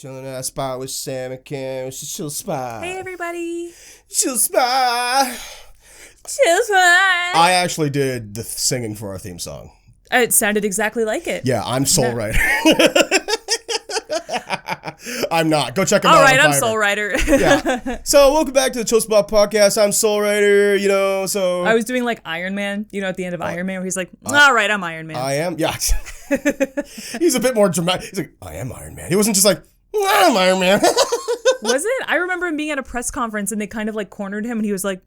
Chilling at a spot with Sam and Kim. It's a chill spot. Hey, everybody. Chill spot. Chill spot. I actually did the singing for our theme song. It sounded exactly like it. Yeah, I'm Soulriter. I'm not. Go check him out. All right, I'm Soulriter. Yeah. So, welcome back to the Chill Spot Podcast. I'm Soulriter, so... I was doing like Iron Man, at the end of Iron Man, where he's like, all right, I'm Iron Man. I am? Yeah. He's a bit more dramatic. He's like, I am Iron Man. He wasn't just like, I'm Iron Man. Was it? I remember him being at a press conference and they kind of like cornered him and he was like,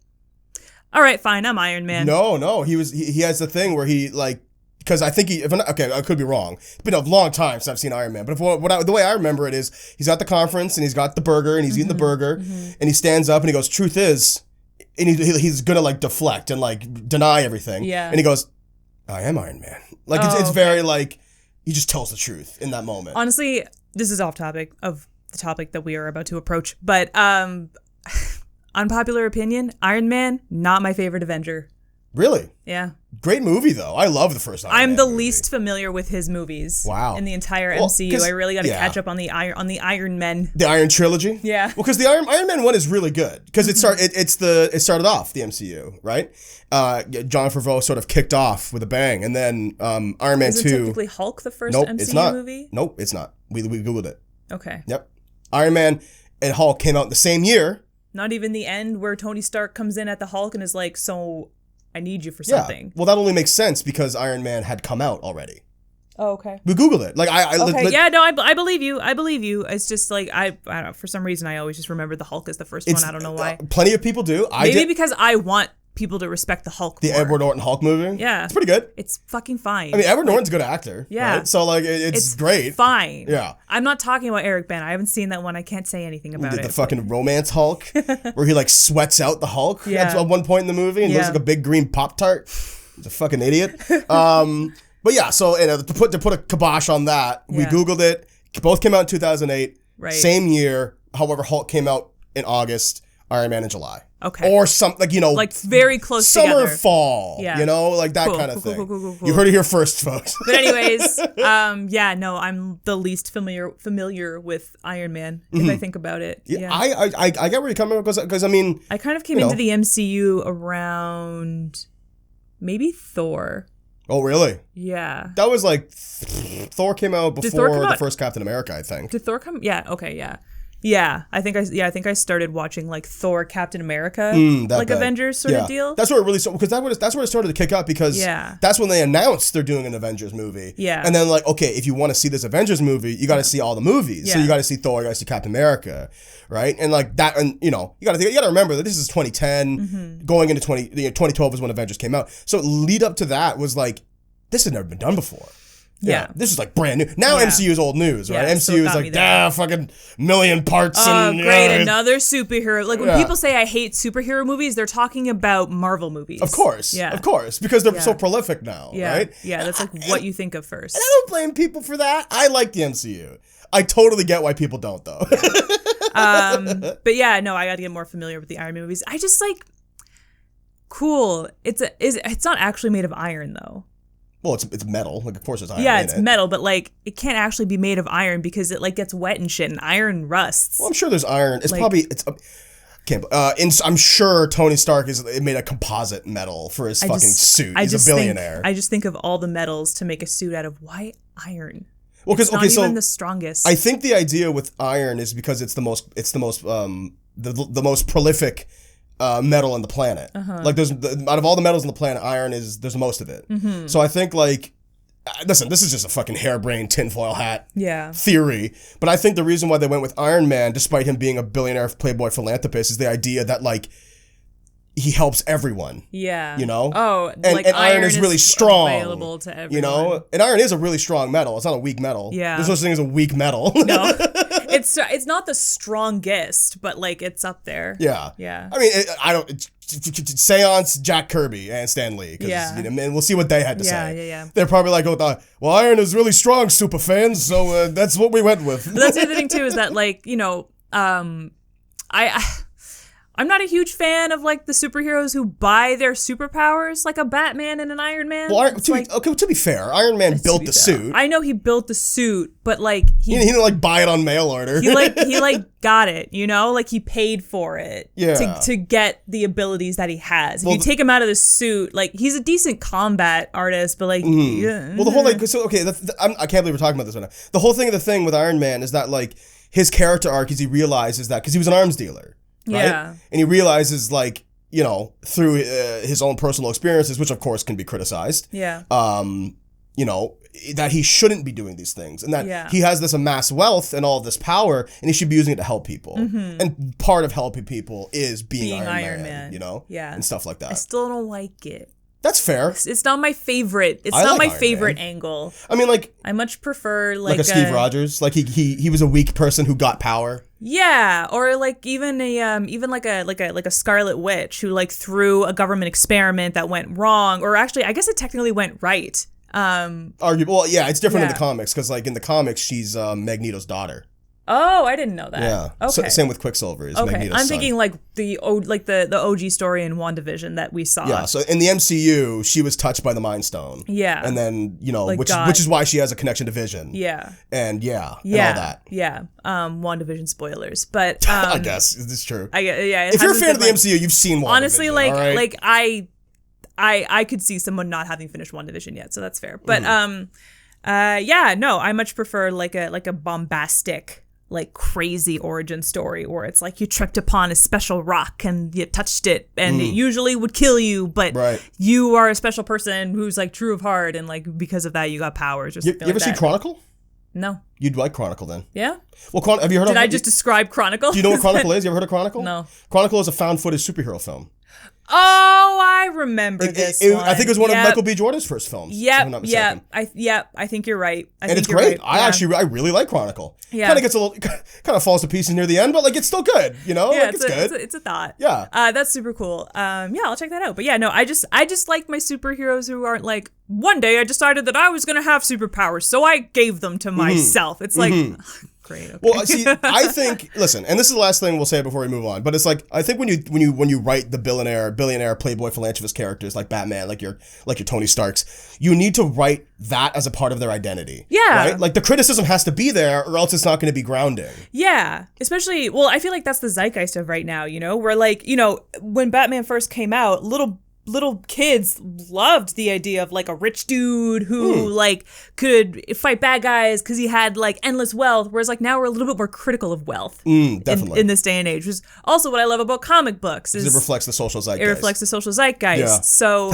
all right, fine, I'm Iron Man. No. He has the thing where he like, because I think I could be wrong. It's been a long time since I've seen Iron Man. But the way I remember it is he's at the conference and he's got the burger and he's eating the burger and he stands up and he goes, truth is, and he's going to like deflect and like deny everything. Yeah. And he goes, I am Iron Man. Like it's very like, he just tells the truth in that moment. Honestly, this is off topic of the topic that we are about to approach. But unpopular opinion, Iron Man, not my favorite Avenger. Really? Yeah. Great movie, though. I love the first Iron Man I'm the movie. least familiar with his movies. Wow. In the entire MCU. I really got to catch up on the Iron Men. The Iron Trilogy? Yeah. Well, because the Iron Man 1 is really good. Because it started off the MCU, right? Jon Favreau sort of kicked off with a bang. And then Iron Man 2... Is it technically Hulk the first MCU it's not. movie? Nope, it's not. We Googled it. Okay. Yep. Iron Man and Hulk came out the same year. Not even the end where Tony Stark comes in at the Hulk and is like, so... I need you for something. Yeah. Well, that only makes sense because Iron Man had come out already. Oh, okay. We Googled it. Like I believe you. I believe you. It's just like I don't know. For some reason, I always just remember the Hulk as the first one. I don't know why. Plenty of people do. Maybe because I want people to respect the Hulk. The Edward Norton Hulk movie. Yeah, it's pretty good. It's fucking fine. I mean, Edward Norton's a good actor. Yeah. Right? So like, it's great. Fine. Yeah. I'm not talking about Eric Bana. I haven't seen that one. I can't say anything about it. The fucking romance Hulk, where he like sweats out the Hulk at one point in the movie and looks like a big green Pop-Tart. He's a fucking idiot. But yeah, so to put a kibosh on that, we Googled it. Both came out in 2008. Right. Same year. However, Hulk came out in August. Iron Man in July. Okay. Or something like, like very close summer, together. Fall. Yeah. Like that kind of thing. Cool. You heard it here first, folks. But anyways, I'm the least familiar with Iron Man if I think about it. Yeah. I get where you're coming from because I mean, I kind of came into the MCU around maybe Thor. Oh, really? Yeah. That was like Thor came out before the first Captain America, I think. Did Thor come? Yeah. Okay. Yeah. Yeah, I think I started watching like Thor, Captain America, Avengers sort of deal. That's where it really because that's where it started to kick up because that's when they announced they're doing an Avengers movie. Yeah, and then like okay, if you want to see this Avengers movie, you got to see all the movies. Yeah. So you got to see Thor, you got to see Captain America, right? And like that, and you got to remember that this is 2010, going into 2012 is when Avengers came out. So lead up to that was like this had never been done before. Yeah, this is like brand new. Now MCU is old news, right? MCU is like, fucking million parts. And, great, another superhero. Like when people say I hate superhero movies, they're talking about Marvel movies. Of course, because they're so prolific now, right? Yeah, that's like what you think of first. And I don't blame people for that. I like the MCU. I totally get why people don't, though. But yeah, no, I got to get more familiar with the Iron Man movies. I just like, cool. It's not actually made of iron though. Well, it's metal. Like, of course, it's iron. Yeah, it's metal, but like it can't actually be made of iron because it like gets wet and shit, and iron rusts. Well, I'm sure there's iron. It's probably I'm sure Tony Stark made a composite metal for his fucking suit. He's a billionaire. I just think of all the metals to make a suit out of. Why iron? Well, because not even the strongest. I think the idea with iron is because it's the most prolific. Metal on the planet. Like out of all the metals on the planet, iron there's most of it. So I think like, listen, this is just a fucking harebrained tinfoil hat theory. But I think the reason why they went with Iron Man, despite him being a billionaire playboy philanthropist, is the idea that like he helps everyone. Yeah. Oh, and iron is really strong. Available to everyone. And iron is a really strong metal. It's not a weak metal. Yeah. There's no such thing as a weak metal. No. It's not the strongest, but like it's up there. Yeah. Yeah. I mean, Seance, Jack Kirby, and Stan Lee. And we'll see what they had to say. Yeah. They're probably like, well, iron is really strong, super fans, so that's what we went with. But that's the other thing too is that like I'm not a huge fan of like the superheroes who buy their superpowers, like a Batman and an Iron Man. Well, to be fair, Iron Man built the suit. I know he built the suit, but like he didn't like buy it on mail order. he got it, you know, like he paid for it to get the abilities that he has. If you take him out of the suit, like he's a decent combat artist, but like well, the whole like I can't believe we're talking about this right now. The whole thing with Iron Man is that like his character arc is he realizes that because he was an arms dealer. Right? Yeah. And he realizes, like, you know, through his own personal experiences, which of course can be criticized. Yeah. You know, that he shouldn't be doing these things and that he has this amassed wealth and all of this power and he should be using it to help people. And part of helping people is being Iron Man, you know? Yeah. And stuff like that. I still don't like it. That's fair. It's not my favorite. It's not my favorite angle. I mean, like, I much prefer like a Steve Rogers. Like he was a weak person who got power. Yeah, or like even like a Scarlet Witch who like through a government experiment that went wrong, or actually I guess it technically went right. Arguable. Well, yeah, it's different in the comics because like in the comics she's Magneto's daughter. Oh, I didn't know that. Yeah. Okay. Same with Quicksilver. Is Magneto's I'm thinking like the OG story in WandaVision that we saw. Yeah. So in the MCU, she was touched by the Mind Stone. Yeah. And then like which is why she has a connection to Vision. Yeah. And and all that. Yeah. WandaVision spoilers, but I guess it's true. If you're a fan of the MCU, you've seen WandaVision. Honestly, like I could see someone not having finished WandaVision yet, so that's fair. But I much prefer like a bombastic, like crazy origin story where it's like you tripped upon a special rock and you touched it and it usually would kill you, but you are a special person who's like true of heart and like because of that you got powers. Or something you ever seen Chronicle? No. You'd like Chronicle then? Yeah. Well, have you heard of? Did I just describe Chronicle? Do you know what Chronicle is? You ever heard of Chronicle? No. Chronicle is a found footage superhero film. Oh, I remember this one. I think it was one of Michael B. Jordan's first films. Yeah. I think you're right. And it's great. Right. I really like Chronicle. Yeah. Kind of gets kind of falls to pieces near the end, but like it's still good. You know, yeah, like, it's good. It's a thought. Yeah. That's super cool. I'll check that out. But yeah, no, I just like my superheroes who aren't like one day I decided that I was gonna have superpowers, so I gave them to myself. It's like. Great, okay. Well, see, I think. Listen, and this is the last thing we'll say before we move on. But it's like I think when you write the billionaire playboy philanthropist characters like Batman, like your Tony Starks, you need to write that as a part of their identity. Yeah, right. Like the criticism has to be there, or else it's not going to be grounding. Yeah, especially. Well, I feel like that's the zeitgeist of right now. You know, where like when Batman first came out, little kids loved the idea of like a rich dude who like could fight bad guys because he had like endless wealth, whereas like now we're a little bit more critical of wealth definitely in this day and age, which is also what I love about comic books is it reflects the social zeitgeist. It reflects the social zeitgeist. Yeah. So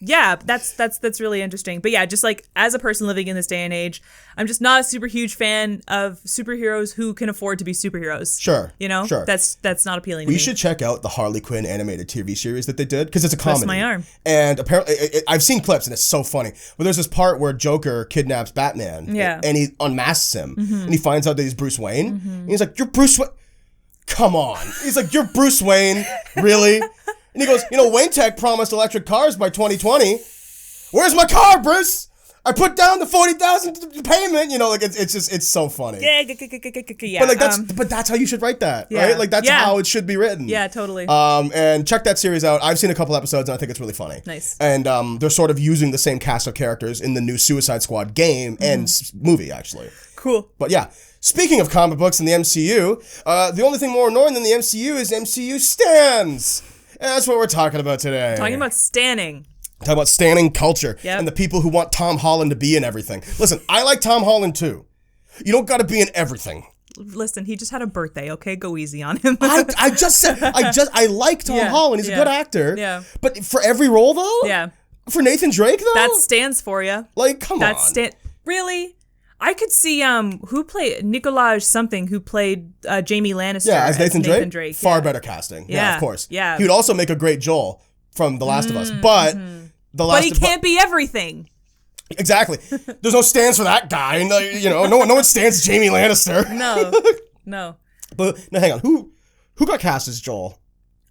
that's really interesting. But yeah, just like as a person living in this day and age, I'm just not a super huge fan of superheroes who can afford to be superheroes. Sure. Sure. That's not appealing to me. We should check out the Harley Quinn animated TV series that they did because it's a comedy. Twist my arm. And apparently, I've seen clips and it's so funny. But there's this part where Joker kidnaps Batman. Yeah. And he unmasks him. And he finds out that he's Bruce Wayne. And he's like, "You're Bruce Wayne." Come on. He's like, "You're Bruce Wayne." Really? And he goes, "Wayne Tech promised electric cars by 2020. Where's my car, Bruce? I put down the $40,000 payment." Like it's so funny. Yeah. But like that's how you should write that, right? Like that's how it should be written. Yeah, totally. And check that series out. I've seen a couple episodes and I think it's really funny. Nice. And they're sort of using the same cast of characters in the new Suicide Squad game and movie actually. Cool. But yeah. Speaking of comic books in the MCU, the only thing more annoying than the MCU is MCU stans. And that's what we're talking about today. Talking about standing. Talk about standing culture and the people who want Tom Holland to be in everything. Listen, I like Tom Holland too. You don't got to be in everything. Listen, he just had a birthday, okay? Go easy on him. I like Tom Holland. He's a good actor. Yeah. But for every role though? Yeah. For Nathan Drake though? That stands for you. Like, come on. Really? I could see who played Nikolaj something who played Jamie Lannister. Yeah, as Nathan Drake. Far better casting. Yeah, of course. Yeah. He would also make a great Joel from The Last of Us. But but he can't be everything. Exactly. There's no stands for that guy. No one stands Jamie Lannister. No. But no, hang on. Who got cast as Joel?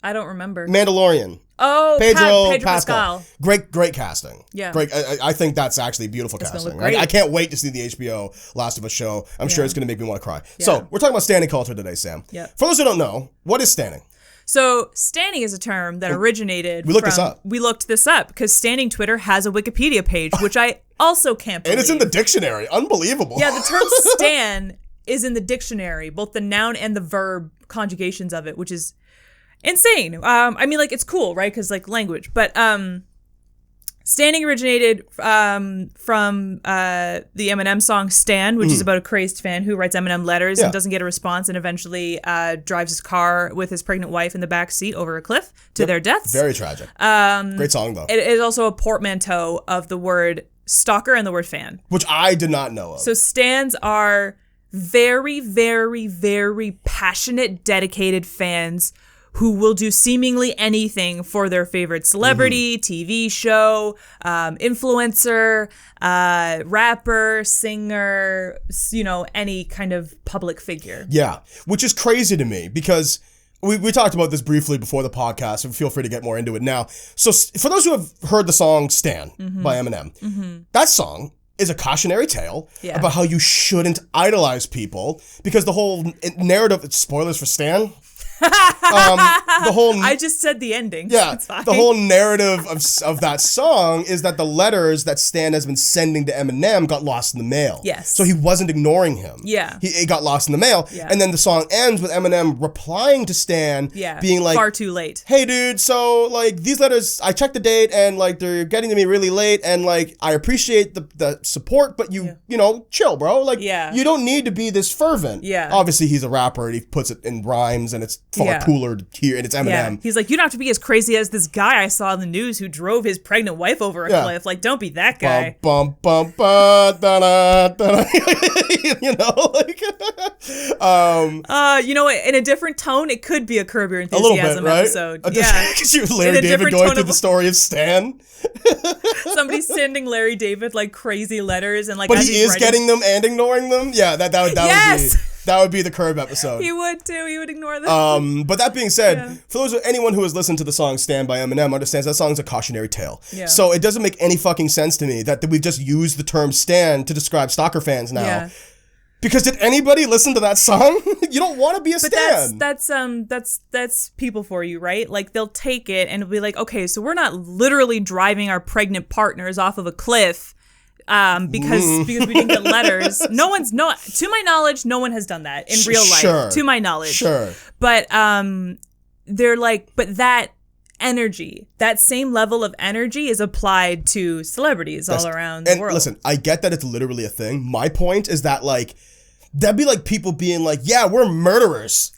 I don't remember. Mandalorian. Oh, Pedro Pascal. Great casting. Yeah. Great. I think that's actually beautiful casting. I can't wait to see the HBO Last of Us show. I'm sure it's going to make me want to cry. Yeah. So we're talking about standing culture today, Sam. Yeah. For those who don't know, what is standing? So standing is a term that originated We looked this up. We looked this up because standing Twitter has a Wikipedia page, which I also can't believe. And it's in the dictionary. Unbelievable. Yeah, the term stan is in the dictionary, both the noun and the verb conjugations of it, which is insane. I mean, like, it's cool, right? Because, like, language. But standing originated from the Eminem song Stan, which is about a crazed fan who writes Eminem letters and doesn't get a response and eventually drives his car with his pregnant wife in the back seat over a cliff to their deaths. Very tragic. Great song, though. It is also a portmanteau of the word stalker and the word fan. Which I did not know of. So stans are very, very, very passionate, dedicated fans who will do seemingly anything for their favorite celebrity, TV show, influencer, rapper, singer, you know, any kind of public figure. Yeah, which is crazy to me because we talked about this briefly before the podcast, and feel free to get more into it now. So for those who have heard the song Stan by Eminem, that song is a cautionary tale about how you shouldn't idolize people because the whole narrative, spoilers for Stan, the whole I just said the ending. Yeah, the whole narrative of that song is that the letters that Stan has been sending to Eminem got lost in the mail. Yes. So he wasn't ignoring him. Yeah. It got lost in the mail. Yeah. And then the song ends with Eminem replying to Stan, being like, far too late. Hey, dude, so, like, these letters, I checked the date, and, like, they're getting to me really late, and, like, I appreciate the support, but you know, chill, bro. Like, you don't need to be this fervent. Yeah. Obviously, he's a rapper, and he puts it in rhymes, and it's far cooler to hear, and it's Eminem. Yeah. He's like, you don't have to be as crazy as this guy I saw in the news who drove his pregnant wife over a cliff. Like, don't be that guy. Bum, bum, ba, da, da, da. You know, like, you know, in a different tone, it could be a Curb Your Enthusiasm a little bit, right? episode. Yeah. Because Larry David going through the story of Stan. Somebody's sending Larry David like crazy letters and like. But he is getting them and ignoring them. Yeah, that would be. That would be the Curb episode. He would too. He would ignore them. But that being said, for anyone who has listened to the song "Stand" by Eminem understands that song's a cautionary tale. Yeah. So it doesn't make any fucking sense to me that we've just used the term "Stan" to describe Stalker fans now. Yeah. Because did anybody listen to that song? You don't want to be a Stan. That's people for you, right? Like they'll take it and it'll be like, okay, so we're not literally driving our pregnant partners off of a cliff. Because we didn't get letters. To my knowledge, no one has done that in real life. Sure. To my knowledge. Sure. But they're like, but that energy, that same level of energy is applied to celebrities all around the world. Listen, I get that it's literally a thing. My point is that like that'd be like people being like, yeah, we're murderers.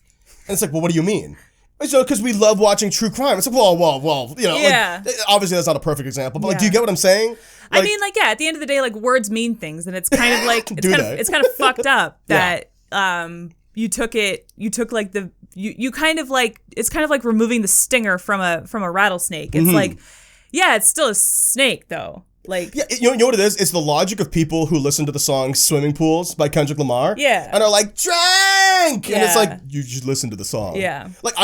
And it's like, well, what do you mean? So, because we love watching true crime. It's like, well, you know, like, obviously that's not a perfect example, but like, do you get what I'm saying? Like, I mean, like, at the end of the day, like, words mean things, and it's kind of like, it's kind of fucked up that you took kind of like, it's kind of like removing the stinger from a rattlesnake. It's like, yeah, it's still a snake, though. Like, yeah, you know what it is? It's the logic of people who listen to the song "Swimming Pools" by Kendrick Lamar, and are like, "Drank," and it's like you just listen to the song. Yeah, like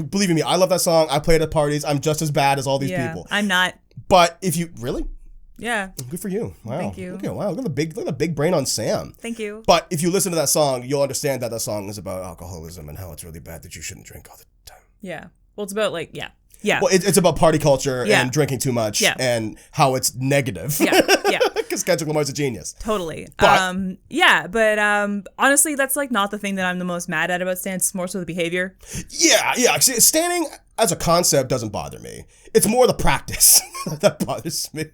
believe me, I love that song. I play it at parties. I'm just as bad as all these people. I'm not. But if you really, good for you. Wow, thank you. Okay, wow, look at the big brain on Sam. Thank you. But if you listen to that song, you'll understand that song is about alcoholism and how it's really bad that you shouldn't drink all the time. Yeah, well, it's about like Yeah. Well, it's about party culture and drinking too much and how it's negative. Yeah. Because Kendrick Lamar's a genius. Totally. But, but honestly, that's like not the thing that I'm the most mad at about Stan. It's more so the behavior. Yeah. See, standing as a concept doesn't bother me. It's more the practice that bothers me.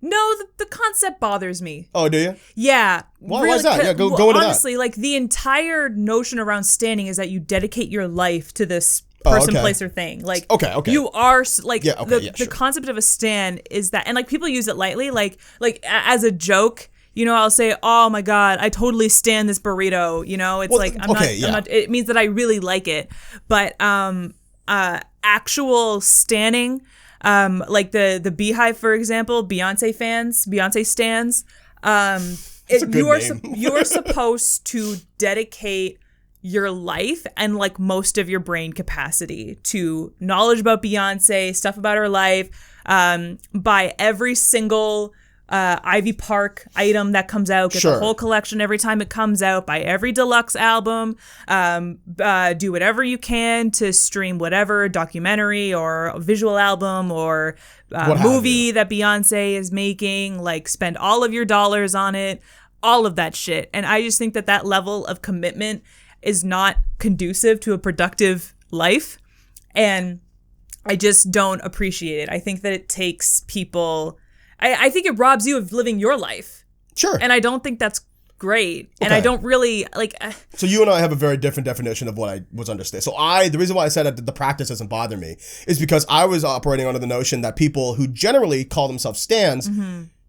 No, the concept bothers me. Oh, do you? Yeah. Why is that? Yeah, go into that. Honestly, like the entire notion around standing is that you dedicate your life to this person, place, or thing. Like, okay. You are like the concept of a stan is that, and like people use it lightly, like as a joke. You know, I'll say, "Oh my God, I totally stan this burrito." You know, it's I'm not. It means that I really like it. But actual standing, like the Beehive, for example, Beyonce stans. You are supposed to dedicate your life and like most of your brain capacity to knowledge about Beyonce, stuff about her life, buy every single Ivy Park item that comes out. Get the whole collection every time it comes out. Buy every deluxe album. Do whatever you can to stream whatever documentary or visual album or movie that Beyonce is making. Like, spend all of your dollars on it. All of that shit. And I just think that level of commitment is not conducive to a productive life. And I just don't appreciate it. I think that it takes people... I think it robs you of living your life. Sure. And I don't think that's great. Okay. And I don't really... So you and I have a very different definition of what I was understanding. So the reason why I said that the practice doesn't bother me is because I was operating under the notion that people who generally call themselves stans...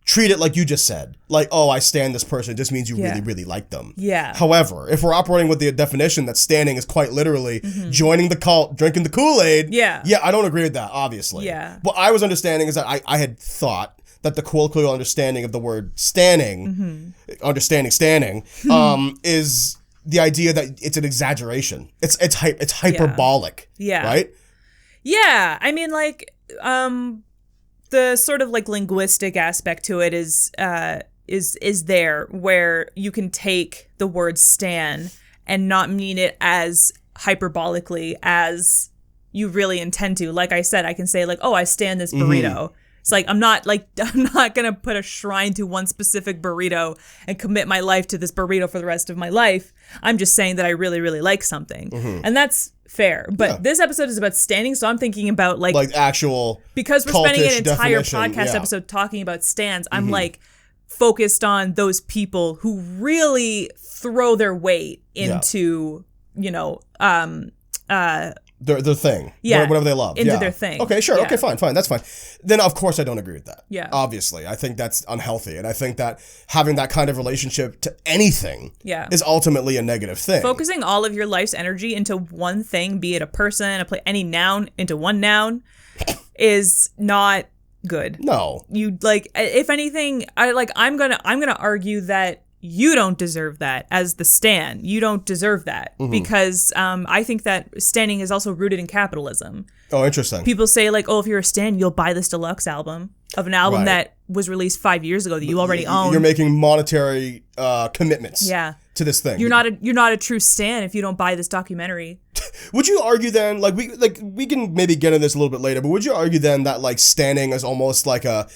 treat it like you just said. Like, oh, I stan this person. It just means you really, really like them. Yeah. However, if we're operating with the definition that standing is quite literally joining the cult, drinking the Kool-Aid. Yeah, I don't agree with that, obviously. Yeah. What I was understanding is that I had thought that the colloquial understanding of the word standing, understanding standing, is the idea that it's an exaggeration. It's hyperbolic. Yeah. Right? Yeah. I mean, like, the sort of like linguistic aspect to it is there, where you can take the word stan and not mean it as hyperbolically as you really intend to. Like I said, I can say like, oh, I stan this burrito. It's like, I'm not going to put a shrine to one specific burrito and commit my life to this burrito for the rest of my life. I'm just saying that I really, really like something. And that's fair. But this episode is about standing, so I'm thinking about like actual, because we're spending an entire podcast episode talking about stands, I'm like focused on those people who really throw their weight into, you know, their thing, whatever they love, into their thing. Okay, sure, okay, fine, that's fine. Then of course I don't agree with that. Yeah, obviously, I think that's unhealthy, and I think that having that kind of relationship to anything, is ultimately a negative thing. Focusing all of your life's energy into one thing, be it a person, any noun, into one noun, is not good. No, you like. If anything, I'm gonna argue that you don't deserve that as the stan. You don't deserve that because I think that standing is also rooted in capitalism. Oh, interesting. People say like, oh, if you're a stan, you'll buy this deluxe album of an album that was released 5 years ago that you already own. You're making monetary commitments. To this thing. You're not a true stan if you don't buy this documentary. Would you argue then, we can maybe get into this a little bit later, but would you argue then that like standing is almost like a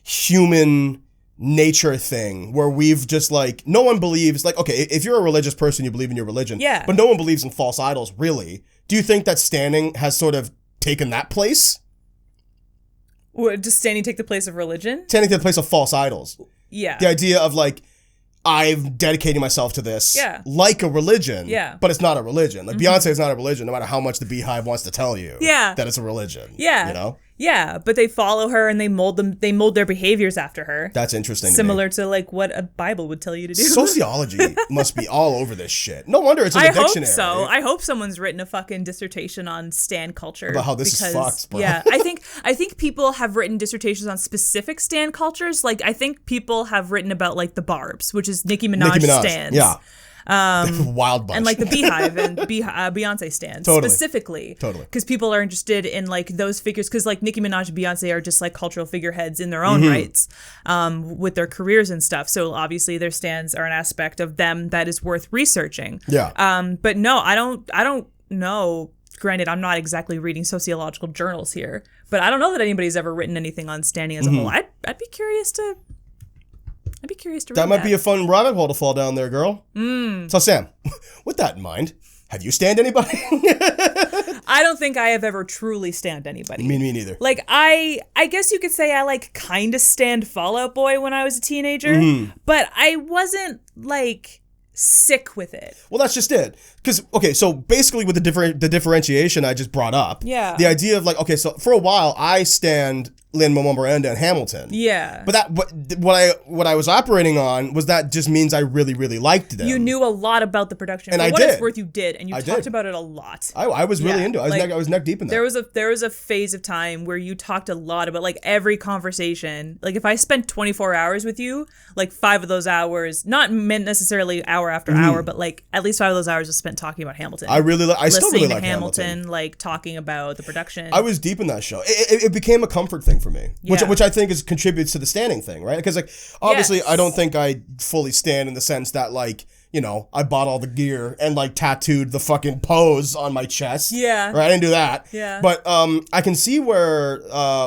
human nature thing where we've just like, no one believes, like, okay, if you're a religious person, you believe in your religion, but no one believes in false idols, really. Do you think that standing has sort of taken that place? Does standing take the place of religion? Standing take the place of false idols. Yeah. The idea of like, I'm dedicating myself to this like a religion, but it's not a religion. Like Beyonce is not a religion, no matter how much the Beehive wants to tell you that it's a religion. Yeah. You know? Yeah, but they follow her and they mold their behaviors after her. That's interesting. Similar to like what a Bible would tell you to do. Sociology must be all over this shit. No wonder it's in the dictionary. I hope so. I hope someone's written a fucking dissertation on stan culture. About how this is fucked, bro. Yeah, I think people have written dissertations on specific stan cultures. Like I think people have written about like the Barbs, which is Nicki Minaj stans. Yeah. Wild bunch. And like the Beehive and Beyonce stands specifically. Totally. Because people are interested in like those figures, because like Nicki Minaj and Beyonce are just like cultural figureheads in their own rights with their careers and stuff. So obviously their stands are an aspect of them that is worth researching. Yeah. But no, I don't know. Granted, I'm not exactly reading sociological journals here, but I don't know that anybody's ever written anything on standing as a whole. I'd be curious to read that. That might be a fun rabbit hole to fall down there, girl. So Sam, with that in mind, have you stanned anybody? I don't think I have ever truly stanned anybody. Me neither. Like I guess you could say I like kind of stanned Fall Out Boy when I was a teenager, but I wasn't like sick with it. Well, that's just it. Because, okay, so basically with the differentiation I just brought up, the idea of like, okay, so for a while I stand Lin-Manuel Miranda and Hamilton. Yeah. But what I was operating on was that just means I really, really liked them. You knew a lot about the production. And for I what did. It's worth, you did, and you talked about it a lot. I was really into it. I was neck deep in that. There was a phase of time where you talked a lot about like every conversation. Like if I spent 24 hours with you, like 5 of those hours, not meant necessarily hour after hour, but like at least 5 of those hours was spent talking about Hamilton. I still really like Hamilton, like talking about the production. I was deep in that show. It became a comfort thing for for me, which I think contributes to the standing thing, right? Because like obviously I don't think I fully stand in the sense that like, you know, I bought all the gear and like tattooed the fucking pose on my chest. Yeah. Right? I didn't do that. Yeah. But I can see where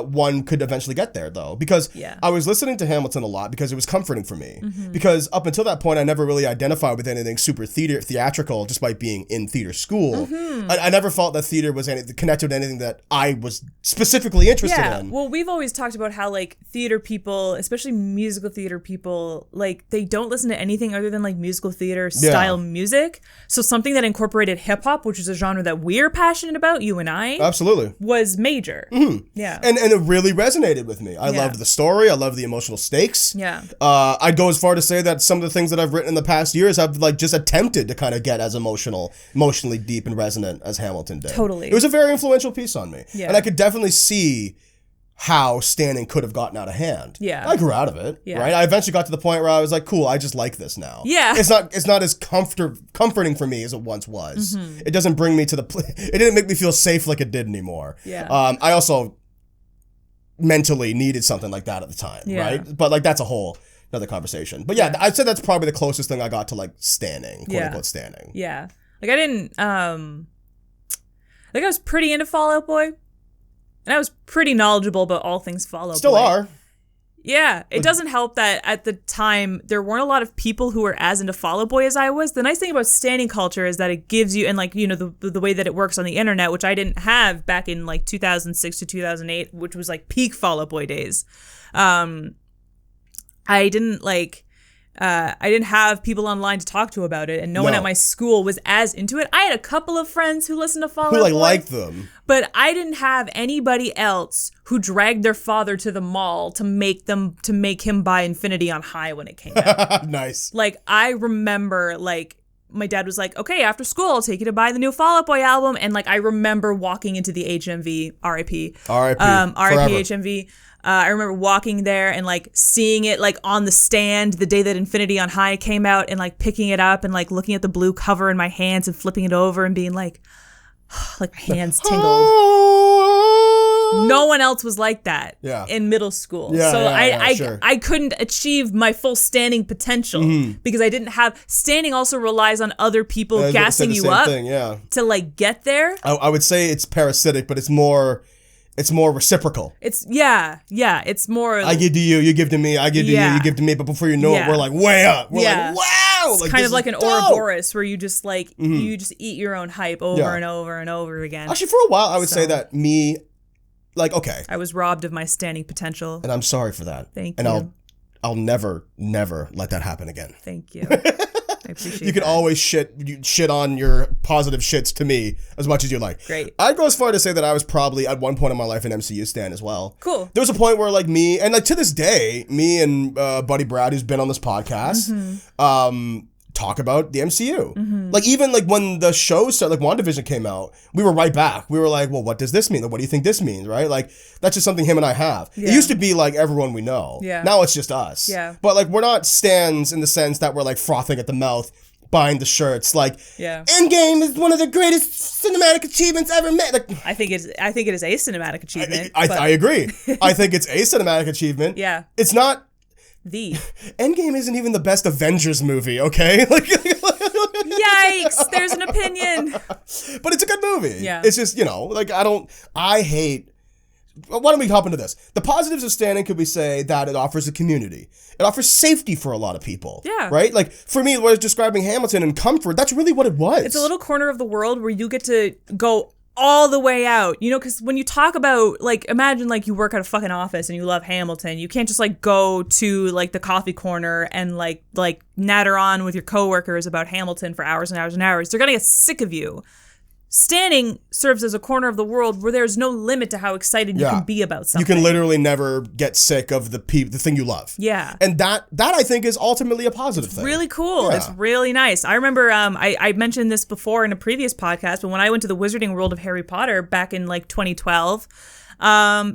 one could eventually get there though, because I was listening to Hamilton a lot because it was comforting for me. Because up until that point, I never really identified with anything super theatrical, despite being in theater school. I never felt that theater was connected to anything that I was specifically interested in. Well, we've always talked about how like theater people, especially musical theater people, like they don't listen to anything other than like musical theater style music. So something that incorporated hip hop, which is a genre that we're passionate about, you and I, absolutely, was major. Yeah, and it really resonated with me. I loved the story. I loved the emotional stakes. Yeah, I'd go as far to say that some of the things that I've written in the past years have like just attempted to kind of get as emotionally deep and resonant as Hamilton did. Totally, it was a very influential piece on me, and I could definitely see how standing could have gotten out of hand. Yeah. I grew out of it, right? I eventually got to the point where I was like, cool, I just like this now. Yeah. It's not as comforting for me as it once was. It doesn't bring me to it didn't make me feel safe like it did anymore. Yeah. I also mentally needed something like that at the time, right? But like that's a whole another conversation. But yeah, I'd say that's probably the closest thing I got to like standing, quote unquote standing. Yeah. Like I didn't I was pretty into Fall Out Boy. And I was pretty knowledgeable about all things Fall Out Boy. Still are. Yeah. It doesn't help that at the time, there weren't a lot of people who were as into Fall Out Boy as I was. The nice thing about standing culture is that it gives you, and like, you know, the way that it works on the internet, which I didn't have back in like 2006 to 2008, which was like peak Fall Out Boy days. I didn't have people online to talk to about it, and no one at my school was as into it. I had a couple of friends who listened to Fall Out Boy. Who liked them. But I didn't have anybody else who dragged their father to the mall to make him buy Infinity on High when it came out. Nice. Like, I remember, like, my dad was like, okay, after school, I'll take you to buy the new Fall Out Boy album. And, like, I remember walking into the HMV, R.I.P. R.I.P. HMV. I remember walking there and like seeing it like on the stand the day that Infinity on High came out, and like picking it up and like looking at the blue cover in my hands and flipping it over and being like my hands tingled. No one else was like that in middle school. So I couldn't achieve my full standing potential because I didn't have standing. Also relies on other people gassing you up to like get there. I would say it's parasitic, but it's more reciprocal. It's it's more I give to you, you give to me, I give to you, you give to me, but before you know it, we're like way up. We're like, wow! It's like, kind of like an Ouroboros where you just like you just eat your own hype over and over and over again. Actually, for a while I would say that like, okay, I was robbed of my standing potential. And I'm sorry for that. Thank you. And I'll never let that happen again. Thank you. I appreciate you can always shit on your positive shits to me as much as you like. Great. I'd go as far to say that I was probably at one point in my life an MCU stan as well. Cool. There was a point where like me, and like to this day, me and Buddy Brad, who's been on this podcast, talk about the MCU. Like even like when the show started, like WandaVision came out, we were right back. We were like, well, what does this mean? Like, what do you think this means? Right? Like that's just something him and I have. It used to be like everyone we know. Now it's just us. But like we're not stans in the sense that we're like frothing at the mouth, buying the shirts. Like Endgame is one of the greatest cinematic achievements ever made. Like I think it is a cinematic achievement. I agree. I think it's a cinematic achievement. It's not. Endgame isn't even the best Avengers movie, okay? Like, yikes, there's an opinion. But it's a good movie. It's just, you know, like I hate. Why don't we hop into this? The positives of standing could we say that it offers a community. It offers safety for a lot of people. Right? Like, for me, when I was describing Hamilton and comfort, that's really what it was. It's a little corner of the world where you get to go all the way out, you know, because when you talk about, like, imagine, like, you work at a fucking office and you love Hamilton. You can't just, like, go to, like, the coffee corner and, like natter on with your coworkers about Hamilton for hours and hours and hours. They're gonna get sick of you. Standing serves as a corner of the world where there's no limit to how excited you can be about something. You can literally never get sick of the thing you love. And that I think is ultimately a positive thing. Really cool. It's really nice. I remember I mentioned this before in a previous podcast, but when I went to the Wizarding World of Harry Potter back in like 2012,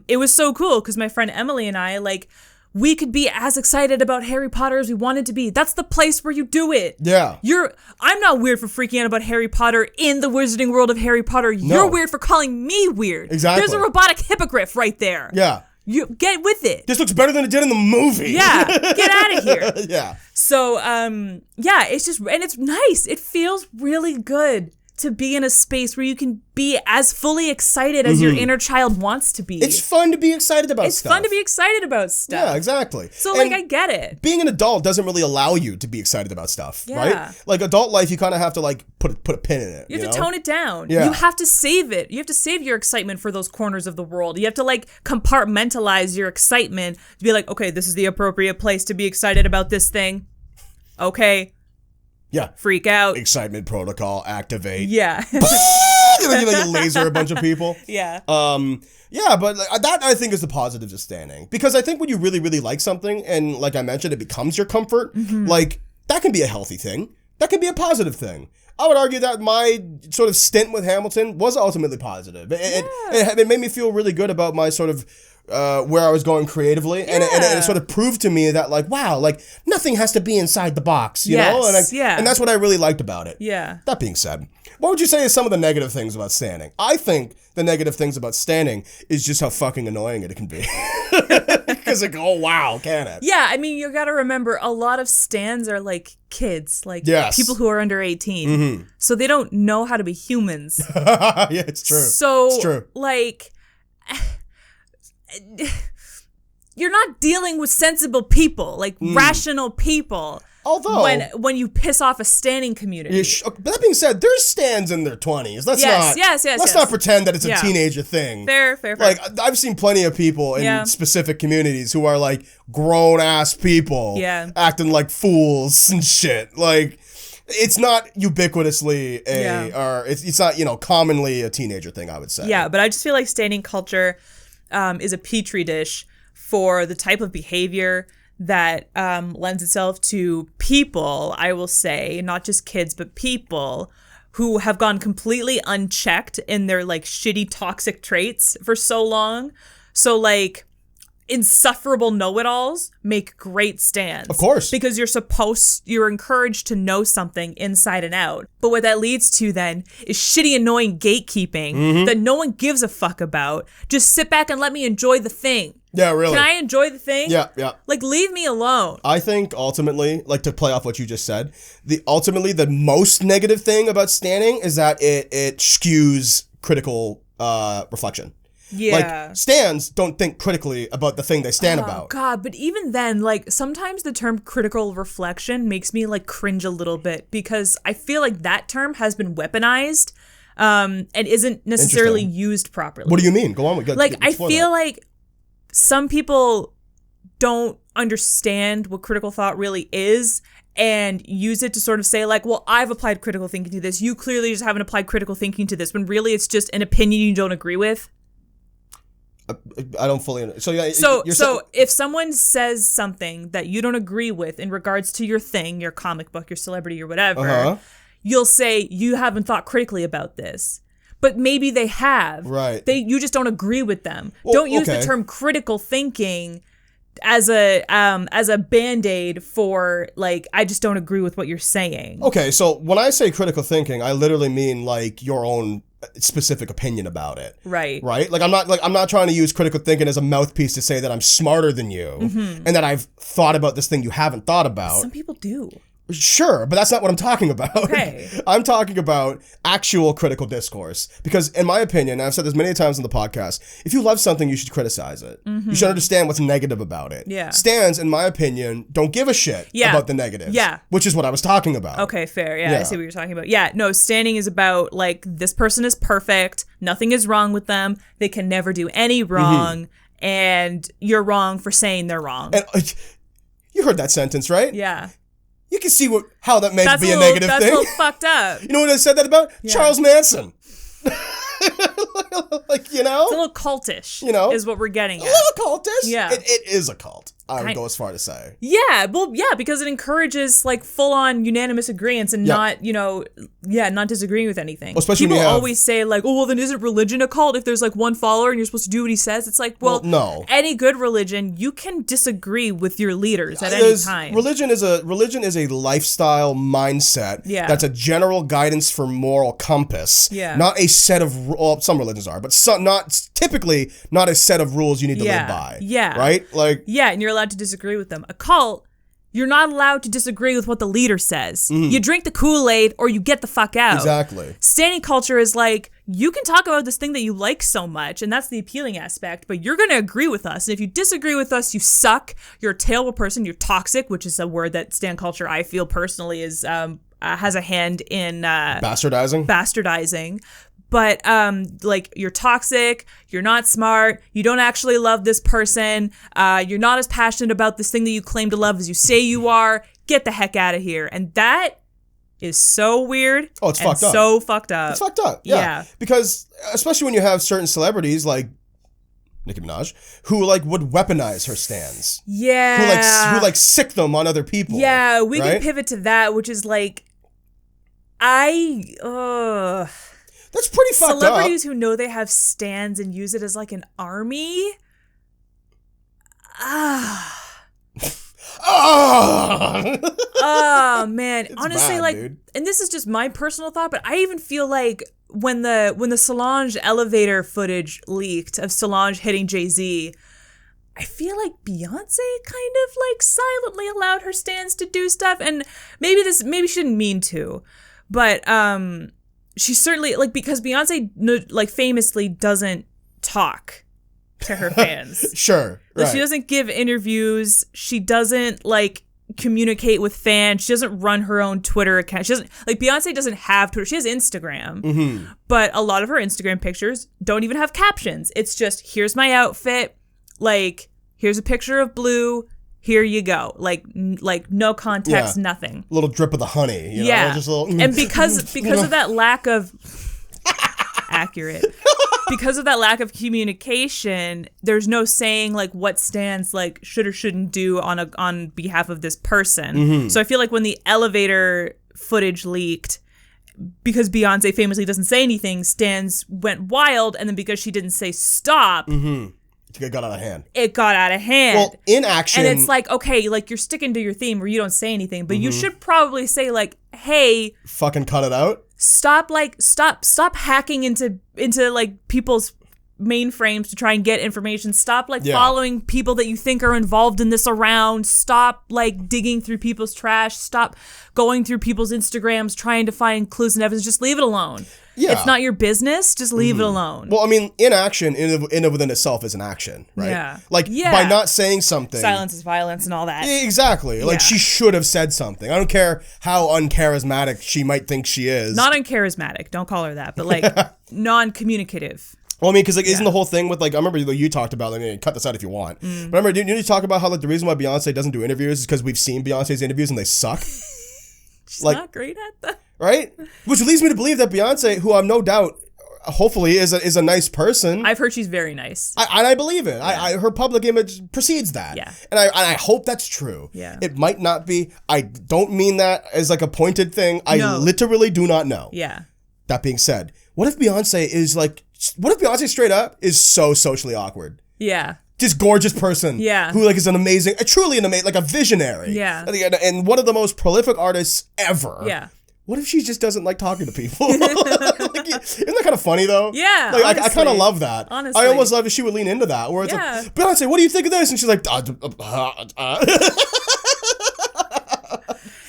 it was so cool because my friend Emily and I, like, we could be as excited about Harry Potter as we wanted to be. That's the place where you do it. I'm not weird for freaking out about Harry Potter in the Wizarding World of Harry Potter. You're weird for calling me weird. Exactly. There's a robotic hippogriff right there. You get with it. This looks better than it did in the movie. Yeah, get out of here. Yeah. So, yeah, it's just, and it's nice. It feels really good to be in a space where you can be as fully excited as your inner child wants to be. It's fun to be excited about stuff. It's fun to be excited about stuff. Yeah, exactly. So, like, I get it. Being an adult doesn't really allow you to be excited about stuff, right? Like, adult life, you kind of have to, like, put a pin in it. You have to tone it down. Yeah. You have to save it. You have to save your excitement for those corners of the world. You have to, like, compartmentalize your excitement to be like, okay, this is the appropriate place to be excited about this thing. Okay. Yeah. Freak out. Excitement protocol, activate. Yeah. You laser a bunch of people. Yeah. Yeah, but that I think is the positives of standing. Because I think when you really, really like something, and like I mentioned, it becomes your comfort, like, that can be a healthy thing. That can be a positive thing. I would argue that my sort of stint with Hamilton was ultimately positive. It made me feel really good about my sort of where I was going creatively, and it sort of proved to me that, like, wow, like, nothing has to be inside the box, you know? And that's what I really liked about it. Yeah. That being said, what would you say is some of the negative things about standing? I think the negative things about standing is just how fucking annoying it can be. Because like, oh wow, can it? Yeah, I mean, you got to remember, a lot of stands are like kids, like people who are under 18. So they don't know how to be humans. Yeah, it's true. So, it's true. Like, you're not dealing with sensible people, like rational people. Although when you piss off a standing community. But that being said, there's stands in their 20s. Let's not pretend that it's a teenager thing. Fair. Like, I've seen plenty of people in specific communities who are like grown ass people acting like fools and shit. Like, it's not ubiquitously or it's not, you know, commonly a teenager thing, I would say. Yeah, but I just feel like standing culture is a petri dish for the type of behavior that lends itself to people, I will say, not just kids, but people who have gone completely unchecked in their, like, shitty toxic traits for so long. So, like, insufferable know-it-alls make great stands. Of course. Because you're encouraged to know something inside and out. But what that leads to then is shitty, annoying gatekeeping that no one gives a fuck about. Just sit back and let me enjoy the thing. Yeah, really. Can I enjoy the thing? Yeah. Like, leave me alone. I think ultimately, like, to play off what you just said, the most negative thing about standing is that it skews critical reflection. Yeah. Like, stands don't think critically about the thing they stand about. Oh, God. But even then, like, sometimes the term critical reflection makes me, like, cringe a little bit because I feel like that term has been weaponized and isn't necessarily used properly. What do you mean? Go on. Like, I feel like some people don't understand what critical thought really is and use it to sort of say, like, well, I've applied critical thinking to this. You clearly just haven't applied critical thinking to this, when really it's just an opinion you don't agree with. I don't fully understand. So if someone says something that you don't agree with in regards to your thing, your comic book, your celebrity, or whatever, you'll say, you haven't thought critically about this. But maybe they have. Right. You just don't agree with them. Don't use the term critical thinking as a Band-Aid for, like, I just don't agree with what you're saying. Okay, so when I say critical thinking, I literally mean, like, your own specific opinion about it. Right. Like, I'm not trying to use critical thinking as a mouthpiece to say that I'm smarter than you and that I've thought about this thing you haven't thought about. Some people do. Sure, but that's not what I'm talking about. Okay. I'm talking about actual critical discourse. Because in my opinion, and I've said this many times on the podcast, if you love something, you should criticize it. You should understand what's negative about it. Yeah. Stands, in my opinion, don't give a shit about the negatives. Yeah. Which is what I was talking about. Okay, fair. Yeah, I see what you're talking about. Yeah, no, standing is about, like, this person is perfect. Nothing is wrong with them. They can never do any wrong. And you're wrong for saying they're wrong. And you heard that sentence, right? Yeah. You can see how that may be a negative thing. That's a little fucked up. You know what I said that about? Yeah. Charles Manson. Like, you know? It's a little cultish, is what we're getting at. A little cultish? Yeah. It is a cult, I would go as far to say. Yeah, well, yeah, because it encourages, like, full-on unanimous agreements and not disagreeing with anything. Especially people always say, like, oh, well, then isn't religion a cult if there's, like, one follower and you're supposed to do what he says? It's like, well no. Any good religion, you can disagree with your leaders at any time. Religion is a lifestyle mindset that's a general guidance for moral compass, not a set of some religions are, but some, typically not a set of rules you need to live by. Yeah. Right? Like, yeah, and you're allowed to disagree with them. A cult, you're not allowed to disagree with what the leader says. You drink the Kool-Aid or you get the fuck out. Exactly. Standing culture is like, you can talk about this thing that you like so much, and that's the appealing aspect, but you're going to agree with us. And if you disagree with us, you suck. You're a terrible person. You're toxic, which is a word that stand culture, I feel personally, is has a hand in bastardizing. But like, you're toxic, you're not smart, you don't actually love this person, you're not as passionate about this thing that you claim to love as you say you are, get the heck out of here. And that is so weird. Oh, it's fucked up. So fucked up. It's fucked up. Yeah. Because especially when you have certain celebrities like Nicki Minaj, who like would weaponize her stands. Yeah. Who like sick them on other people. Yeah, we can pivot to that, which is like, that's pretty fucked up. Celebrities who know they have stands and use it as like an army. Oh man, it's honestly, bad, like, dude. And this is just my personal thought, but I even feel like when the Solange elevator footage leaked of Solange hitting Jay-Z, I feel like Beyonce kind of like silently allowed her stands to do stuff, and maybe she didn't mean to, but she certainly, like, because Beyonce like famously doesn't talk to her fans. Sure. Like, she doesn't give interviews. She doesn't like communicate with fans. She doesn't run her own Twitter account. She doesn't, like, Beyonce doesn't have Twitter. She has Instagram, but a lot of her Instagram pictures don't even have captions. It's just, here's my outfit. Like, here's a picture of Blue. Here you go. Like no context, nothing. A little drip of the honey. You know? Just a little. And because of that lack of accurate, because of that lack of communication, there's no saying like what stands like should or shouldn't do on behalf of this person. So I feel like when the elevator footage leaked, because Beyonce famously doesn't say anything, stands went wild, and then because she didn't say stop. It got out of hand. Well, in action. And it's like, okay, like, you're sticking to your theme where you don't say anything, but you should probably say, like, hey, fucking cut it out. Stop hacking into like people's mainframes to try and get information. Stop following people that you think are involved in this around. Stop like digging through people's trash. Stop going through people's Instagrams trying to find clues and evidence. Just leave it alone. Yeah. It's not your business. Just leave it alone. Well, I mean, inaction in and within itself is an action, right? Yeah. Like, by not saying something. Silence is violence and all that. Exactly. Like, she should have said something. I don't care how uncharismatic she might think she is. Not uncharismatic. Don't call her that. But, like, non-communicative. Well, I mean, because, like, isn't the whole thing with, like, I remember you talked about, like, cut this out if you want. Remember, didn't you talk about how, like, the reason why Beyonce doesn't do interviews is because we've seen Beyonce's interviews and they suck? She's like, not great at that. Right? Which leads me to believe that Beyonce, who I'm no doubt, hopefully, is a nice person. I've heard she's very nice. I believe it. Yeah. Her public image precedes that. Yeah. And I hope that's true. Yeah. It might not be. I don't mean that as like a pointed thing. I literally do not know. Yeah. That being said, what if Beyonce straight up is so socially awkward? Yeah. Just gorgeous person. Yeah. Who like is truly an amazing, like a visionary. Yeah. And one of the most prolific artists ever. Yeah. What if she just doesn't like talking to people? Isn't that kind of funny though? Yeah. Like I kind of love that. Honestly. I almost love if she would lean into that. Where it's like, Beyonce, what do you think of this? And she's like,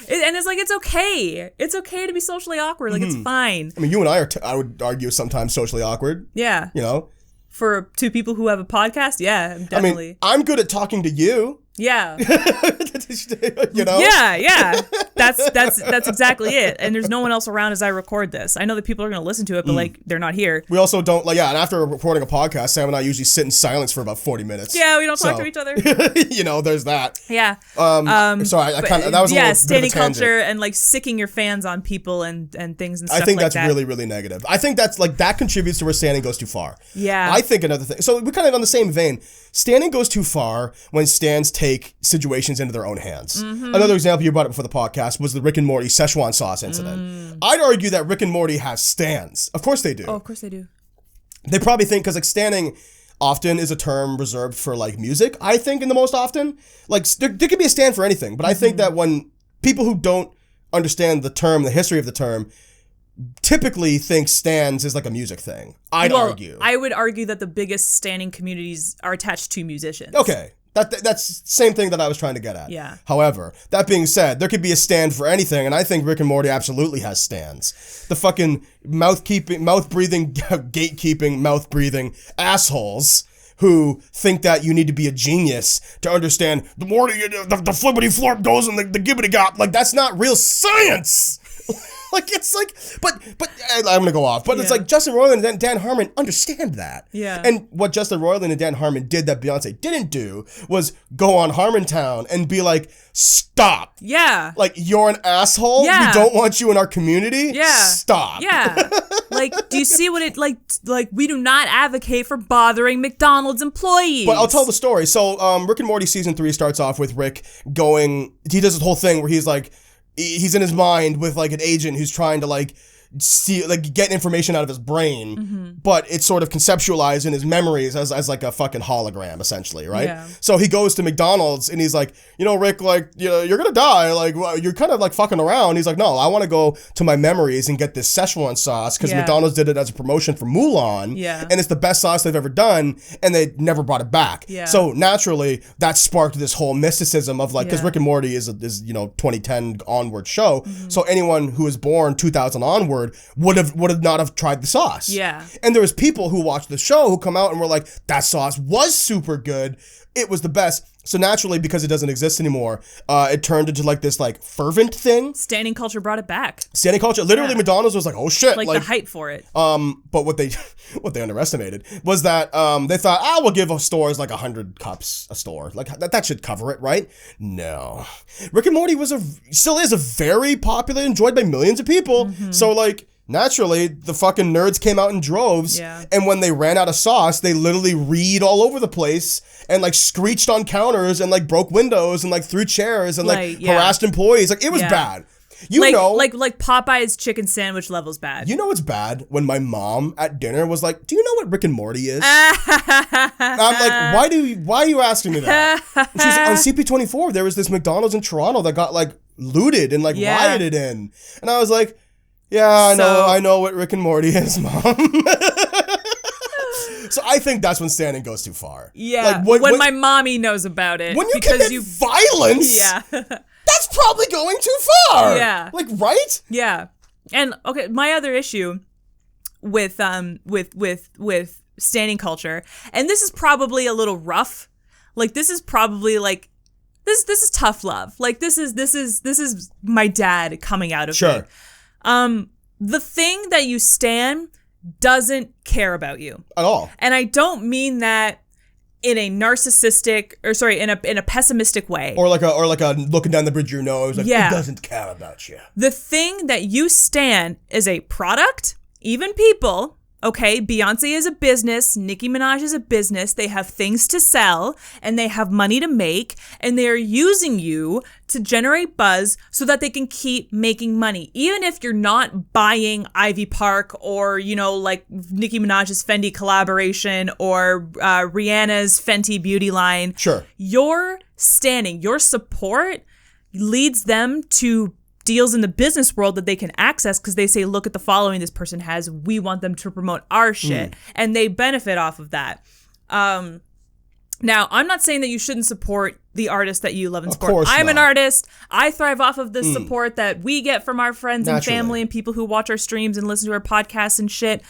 And it's like, it's okay. It's okay to be socially awkward. Like, it's fine. I mean, you and I I would argue, sometimes socially awkward. Yeah. You know? For two people who have a podcast, yeah, definitely. I mean, I'm good at talking to you. Yeah. You know? Yeah. That's exactly it. And there's no one else around as I record this. I know that people are going to listen to it, but like, they're not here. We also don't and after recording a podcast, Sam and I usually sit in silence for about 40 minutes. Yeah, we don't talk to each other. You know, there's that. Yeah. Sorry, I kind of, that was a little standing bit of a tangent. culture and like sicking your fans on people and things and stuff like that. I think that's really, really negative. I think that's like, that contributes to where standing goes too far. Yeah. I think another thing, so we're kind of on the same vein. Standing goes too far when stands take situations into their own hands. Another example you brought up before the podcast was the Rick and Morty Szechuan sauce incident. I'd argue that Rick and Morty has stands. Of course they do. Oh, of course they do. They probably think, because like standing often is a term reserved for like music, I think, in the most often. Like there could be a stand for anything, but I think that when people who don't understand the term, the history of the term, typically think stans is like a music thing. I'd argue. I would argue that the biggest standing communities are attached to musicians. Okay. That's the same thing that I was trying to get at. Yeah. However, that being said, there could be a stand for anything, and I think Rick and Morty absolutely has stands. The fucking mouth-breathing, gatekeeping, mouth-breathing assholes who think that you need to be a genius to understand the Morty, the flippity flop goes and the gibbity gop. Like, that's not real science. Like, it's like, but I'm gonna go off. But it's like Justin Roiland and Dan Harmon understand that. Yeah. And what Justin Roiland and Dan Harmon did that Beyonce didn't do was go on Harmontown and be like, stop. Yeah. Like, you're an asshole. Yeah. We don't want you in our community. Yeah. Stop. Yeah. Like, do you see what it like? We do not advocate for bothering McDonald's employees. But I'll tell the story. So, Rick and Morty season 3 starts off with Rick going. He does this whole thing where he's like. He's in his mind with like an agent who's trying to like see like get information out of his brain, but it's sort of conceptualized in his memories as like a fucking hologram essentially, right? Yeah. So he goes to McDonald's and he's like, Rick, like you're gonna die, like you're kind of like fucking around. He's like, no, I want to go to my memories and get this Szechuan sauce because McDonald's did it as a promotion for Mulan, and it's the best sauce they've ever done, and they never brought it back. Yeah. So naturally that sparked this whole mysticism of like because Rick and Morty is 2010 onward show, so anyone who was born 2000 onward would have not have tried the sauce. Yeah. And there was people who watched the show who come out and were like, that sauce was super good. It was the best. So naturally, because it doesn't exist anymore, it turned into like this like fervent thing. Standing culture brought it back. Standing culture. Literally, McDonald's was like, oh shit. Like the hype for it. But what they underestimated was that they thought, we'll give stores like 100 cups a store. Like that should cover it, right? No. Rick and Morty still is a very popular, enjoyed by millions of people. So like, naturally, the fucking nerds came out in droves, and when they ran out of sauce, they literally read all over the place and like screeched on counters and like broke windows and like threw chairs and like harassed employees. Like it was bad. Like Popeye's chicken sandwich level's bad. You know it's bad when my mom at dinner was like, "Do you know what Rick and Morty is?" I'm like, "Why are you asking me that?" And she's like, on CP24, there was this McDonald's in Toronto that got like looted and like rioted in, and I was like. Yeah, I know what Rick and Morty is, Mom. So I think that's when standing goes too far. Yeah, like when my mommy knows about it. When you commit violence, that's probably going too far. Yeah. Like, right? Yeah. And, okay, my other issue with standing culture, and this is probably a little rough. Like, this is probably, like, this is tough love. Like, this is my dad coming out of it. The thing that you stan doesn't care about you at all, and I don't mean that in a narcissistic in a pessimistic way, or like a looking down the bridge of your nose. Like, it doesn't care about you. The thing that you stan is a product, even people. Okay, Beyonce is a business, Nicki Minaj is a business, they have things to sell, and they have money to make, and they are using you to generate buzz so that they can keep making money. Even if you're not buying Ivy Park or, like Nicki Minaj's Fendi collaboration or Rihanna's Fenty beauty line. Sure. Your standing, your support leads them to deals in the business world that they can access because they say, look at the following this person has. We want them to promote our shit. And they benefit off of that. Now, I'm not saying that you shouldn't support the artists that you love and support. Of course I'm not. an artist. I thrive off of the support that we get from our friends and Naturally. family and people who watch our streams and listen to our podcasts and shit.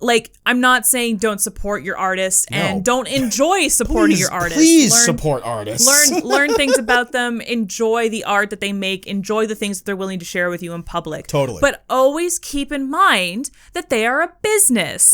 Like, I'm not saying don't support your artists and don't enjoy supporting your artists. Please support artists. Learn things about them. Enjoy the art that they make. Enjoy the things that they're willing to share with you in public. Totally. But always keep in mind that they are a business.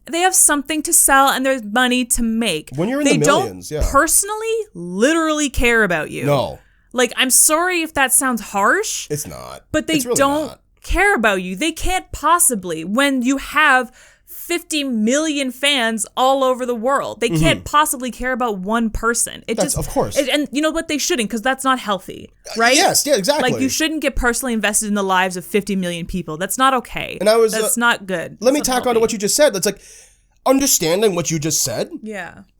They have something to sell and there's money to make. When you're in the millions, they don't personally, literally care about you. No. Like, I'm sorry if that sounds harsh. It's not. But they really don't not. care about you. They can't possibly when you have 50 million fans all over the world. They can't possibly care about one person. Of course. And you know what? They shouldn't, because that's not healthy, right? Yes, yeah, exactly. Like, you shouldn't get personally invested in the lives of 50 million people. That's not okay. And that's not good. Let me tack on to what you just said. That's like, understanding what you just said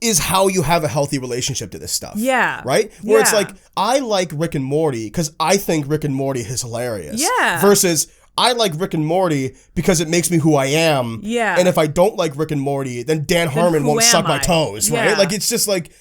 is how you have a healthy relationship to this stuff. Yeah. Right? Where it's like, I like Rick and Morty because I think Rick and Morty is hilarious. Yeah. Versus, I like Rick and Morty because it makes me who I am. Yeah. And if I don't like Rick and Morty, then Dan Harmon won't suck my toes, right? Yeah. Like, it's just like,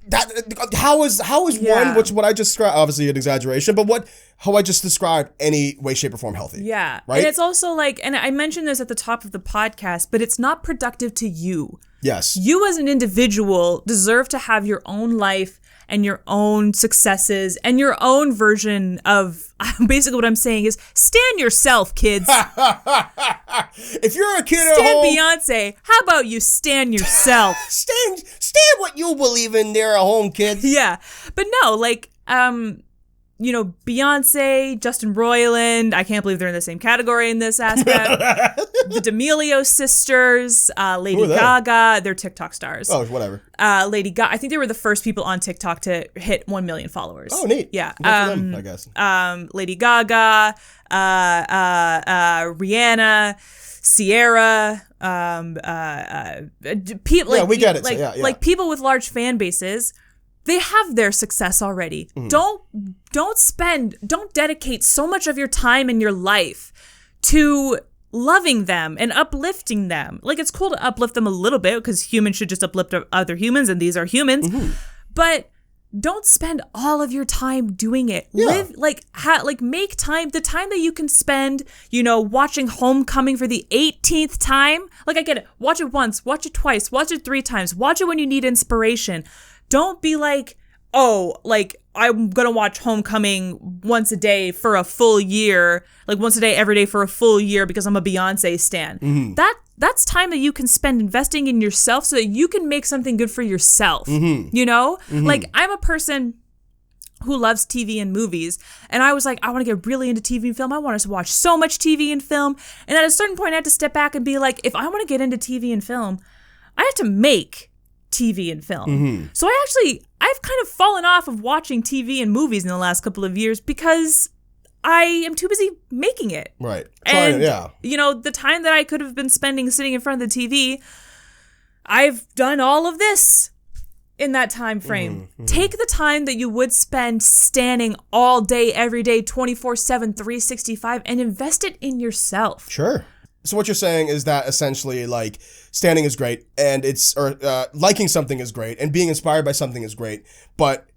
that. How is one, which what I just described, obviously an exaggeration, but how I just described any way, shape, or form healthy. Yeah. Right? And it's also like, and I mentioned this at the top of the podcast, but it's not productive to you. Yes. You as an individual deserve to have your own life and your own successes and your own version of, basically what I'm saying is, stand yourself, kids. If you're a kid at Stand home, Beyonce. How about you stand yourself? stand what you believe in there at home, kids. Yeah. But no, like, you know, Beyonce, Justin Roiland, I can't believe they're in the same category in this aspect. The D'Amelio sisters, Lady Gaga, they're TikTok stars. Oh, whatever. Lady Gaga, I think they were the first people on TikTok to hit 1 million followers. Oh, neat. Yeah. Good for them, I guess. Lady Gaga, Rihanna, Sierra, people. Yeah, we get it. Like, so, yeah. like people with large fan bases, they have their success already. Don't dedicate so much of your time in your life to loving them and uplifting them. Like, it's cool to uplift them a little bit because humans should just uplift other humans, and these are humans. But don't spend all of your time doing it. Yeah. Live, make time, the time that you can spend, you know, watching Homecoming for the 18th time. Like, I get it. Watch it once, watch it twice, watch it 3 times, watch it when you need inspiration. Don't be like, oh, like, I'm going to watch Homecoming once a day for a full year, like once a day, every day for a full year because I'm a Beyonce stan. That's time that you can spend investing in yourself so that you can make something good for yourself, you know? Like, I'm a person who loves TV and movies, and I was like, I want to get really into TV and film. I want to watch so much TV and film. And at a certain point, I had to step back and be like, if I want to get into TV and film, I have to make TV and film. So I've kind of fallen off of watching TV and movies in the last couple of years because I am too busy making it. Right. And, you know, the time that I could have been spending sitting in front of the TV, I've done all of this in that time frame. Take the time that you would spend standing all day, every day, 24/7, 365, and invest it in yourself. Sure. So what you're saying is that essentially, like, standing is great, and liking something is great, and being inspired by something is great, but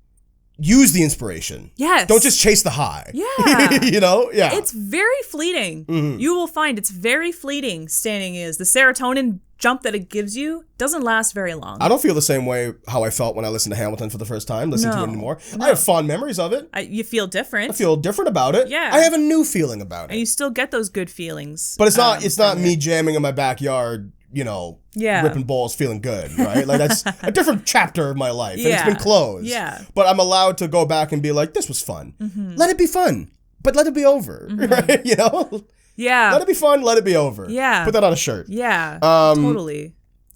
use the inspiration. Yes. Don't just chase the high. Yeah. You know? Yeah. It's very fleeting. You will find it's very fleeting, standing is. The serotonin jump that it gives you doesn't last very long. I don't feel the same way how I felt when I listened to Hamilton for the first time, listening to it anymore. No. I have fond memories of it. You feel different. I feel different about it. Yeah. I have a new feeling about it. And you still get those good feelings. But it's not me jamming in my backyard, you know, ripping balls, feeling good, right? Like, that's a different chapter of my life, and it's been closed. Yeah. But I'm allowed to go back and be like, this was fun. Let it be fun, but let it be over, right? You know? Yeah. Let it be fun, let it be over. Yeah. Put that on a shirt. Yeah, totally.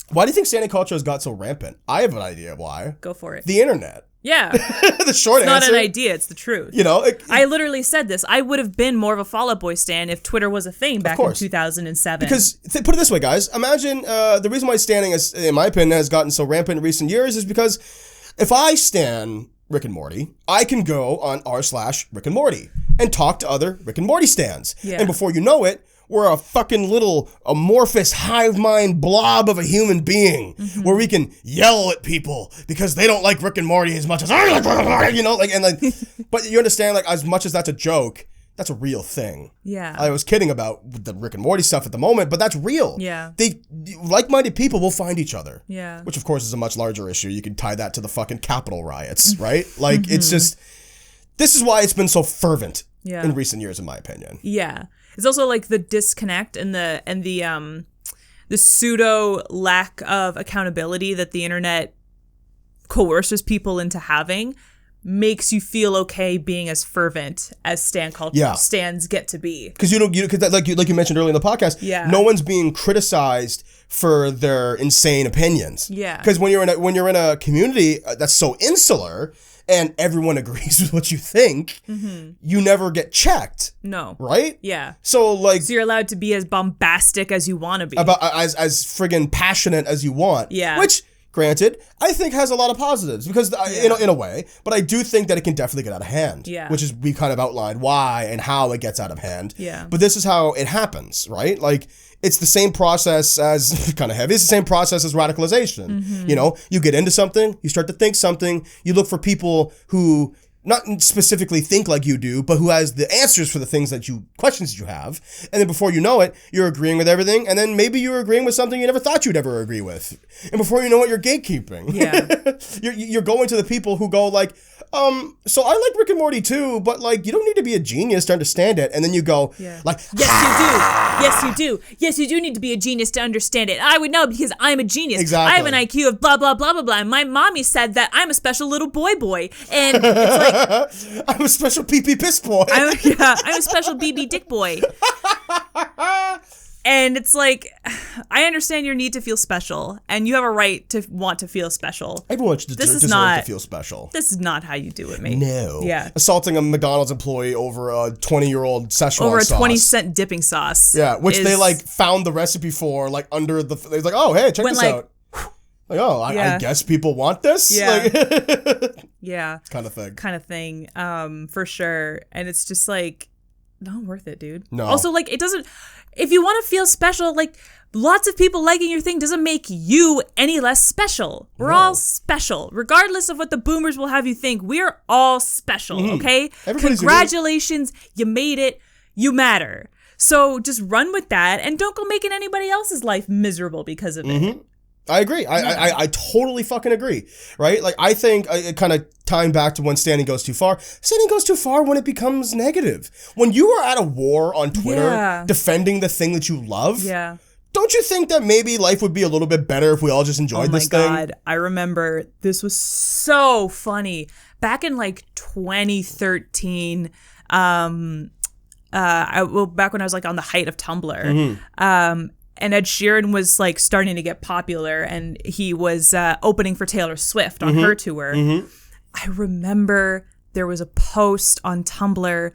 Why do you think standing culture has got so rampant? I have an idea why. Go for it. The internet. Yeah. The short it's answer. not an idea, it's the truth. You know, I literally said this. I would have been more of a Fall Out Boy stan if Twitter was a thing back in 2007. Because, put it this way, guys. Imagine the reason why standing, in my opinion, has gotten so rampant in recent years is because if I stan Rick and Morty, I can go on r/Rick and Morty and talk to other Rick and Morty stans. Yeah. And before you know it, we're a fucking little amorphous hive mind blob of a human being where we can yell at people because they don't like Rick and Morty as much as I like Rick and Morty, you know, but you understand, like, as much as that's a joke, that's a real thing. Yeah. I was kidding about the Rick and Morty stuff at the moment, but that's real. Yeah. Like-minded people will find each other. Yeah. Which, of course, is a much larger issue. You can tie that to the fucking Capitol riots, right? Like, it's just, this is why it's been so fervent in recent years, in my opinion. Yeah. It's also like the disconnect and the pseudo lack of accountability that the internet coerces people into having makes you feel okay being as fervent as stan culture stans get to be. Because like you mentioned earlier in the podcast, no one's being criticized for their insane opinions. Yeah. Because when you're in a community that's so insular and everyone agrees with what you think, you never get checked. No. Right? Yeah. So you're allowed to be as bombastic as you want to be. About as friggin' passionate as you want. Yeah. Which, granted, I think has a lot of positives because in a way, but I do think that it can definitely get out of hand. Yeah. Which is, we kind of outlined why and how it gets out of hand. Yeah. But this is how it happens, right? Like, it's the same process as kind of heavy. It's the same process as radicalization. Mm-hmm. You know, you get into something, you start to think something, you look for people who not specifically think like you do, but who has the answers for the questions that you have. And then before you know it, you're agreeing with everything. And then maybe you're agreeing with something you never thought you'd ever agree with. And before you know it, you're gatekeeping. Yeah. you're going to the people who go like, so I like Rick and Morty too, but like, you don't need to be a genius to understand it. And then you go like, yes, you do. Yes, you do need to be a genius to understand it. I would know because I'm a genius. Exactly. I have an IQ of blah, blah, blah, blah, blah. And my mommy said that I'm a special little boy. And it's like, I'm a special pee-pee piss boy. I'm a special BB dick boy. And it's like, I understand your need to feel special, and you have a right to want to feel special. Everyone deserves to feel special. This is not how you do it, mate. No. Yeah. Assaulting a McDonald's employee over a 20-year-old Szechuan sauce. Over a 20-cent dipping sauce. Yeah, which they like found the recipe for like under the. They're like, oh hey, check this out. Like, oh, I guess people want this. Yeah. Like, yeah. Kind of thing. For sure. And it's just like, not worth it, dude. No. Also, like, it doesn't. If you want to feel special, like, lots of people liking your thing doesn't make you any less special. We're all special. Regardless of what the boomers will have you think, we're all special, okay? Congratulations, you made it. You matter. So just run with that and don't go making anybody else's life miserable because of it. I agree. I totally fucking agree. Right? Like, I think it kind of tying back to when standing goes too far. Standing goes too far when it becomes negative. When you are at a war on Twitter defending the thing that you love. Yeah. Don't you think that maybe life would be a little bit better if we all just enjoyed this thing? Oh my God. I remember this was so funny. Back in like 2013, back when I was like on the height of Tumblr, and Ed Sheeran was like starting to get popular, and he was opening for Taylor Swift on her tour. I remember there was a post on Tumblr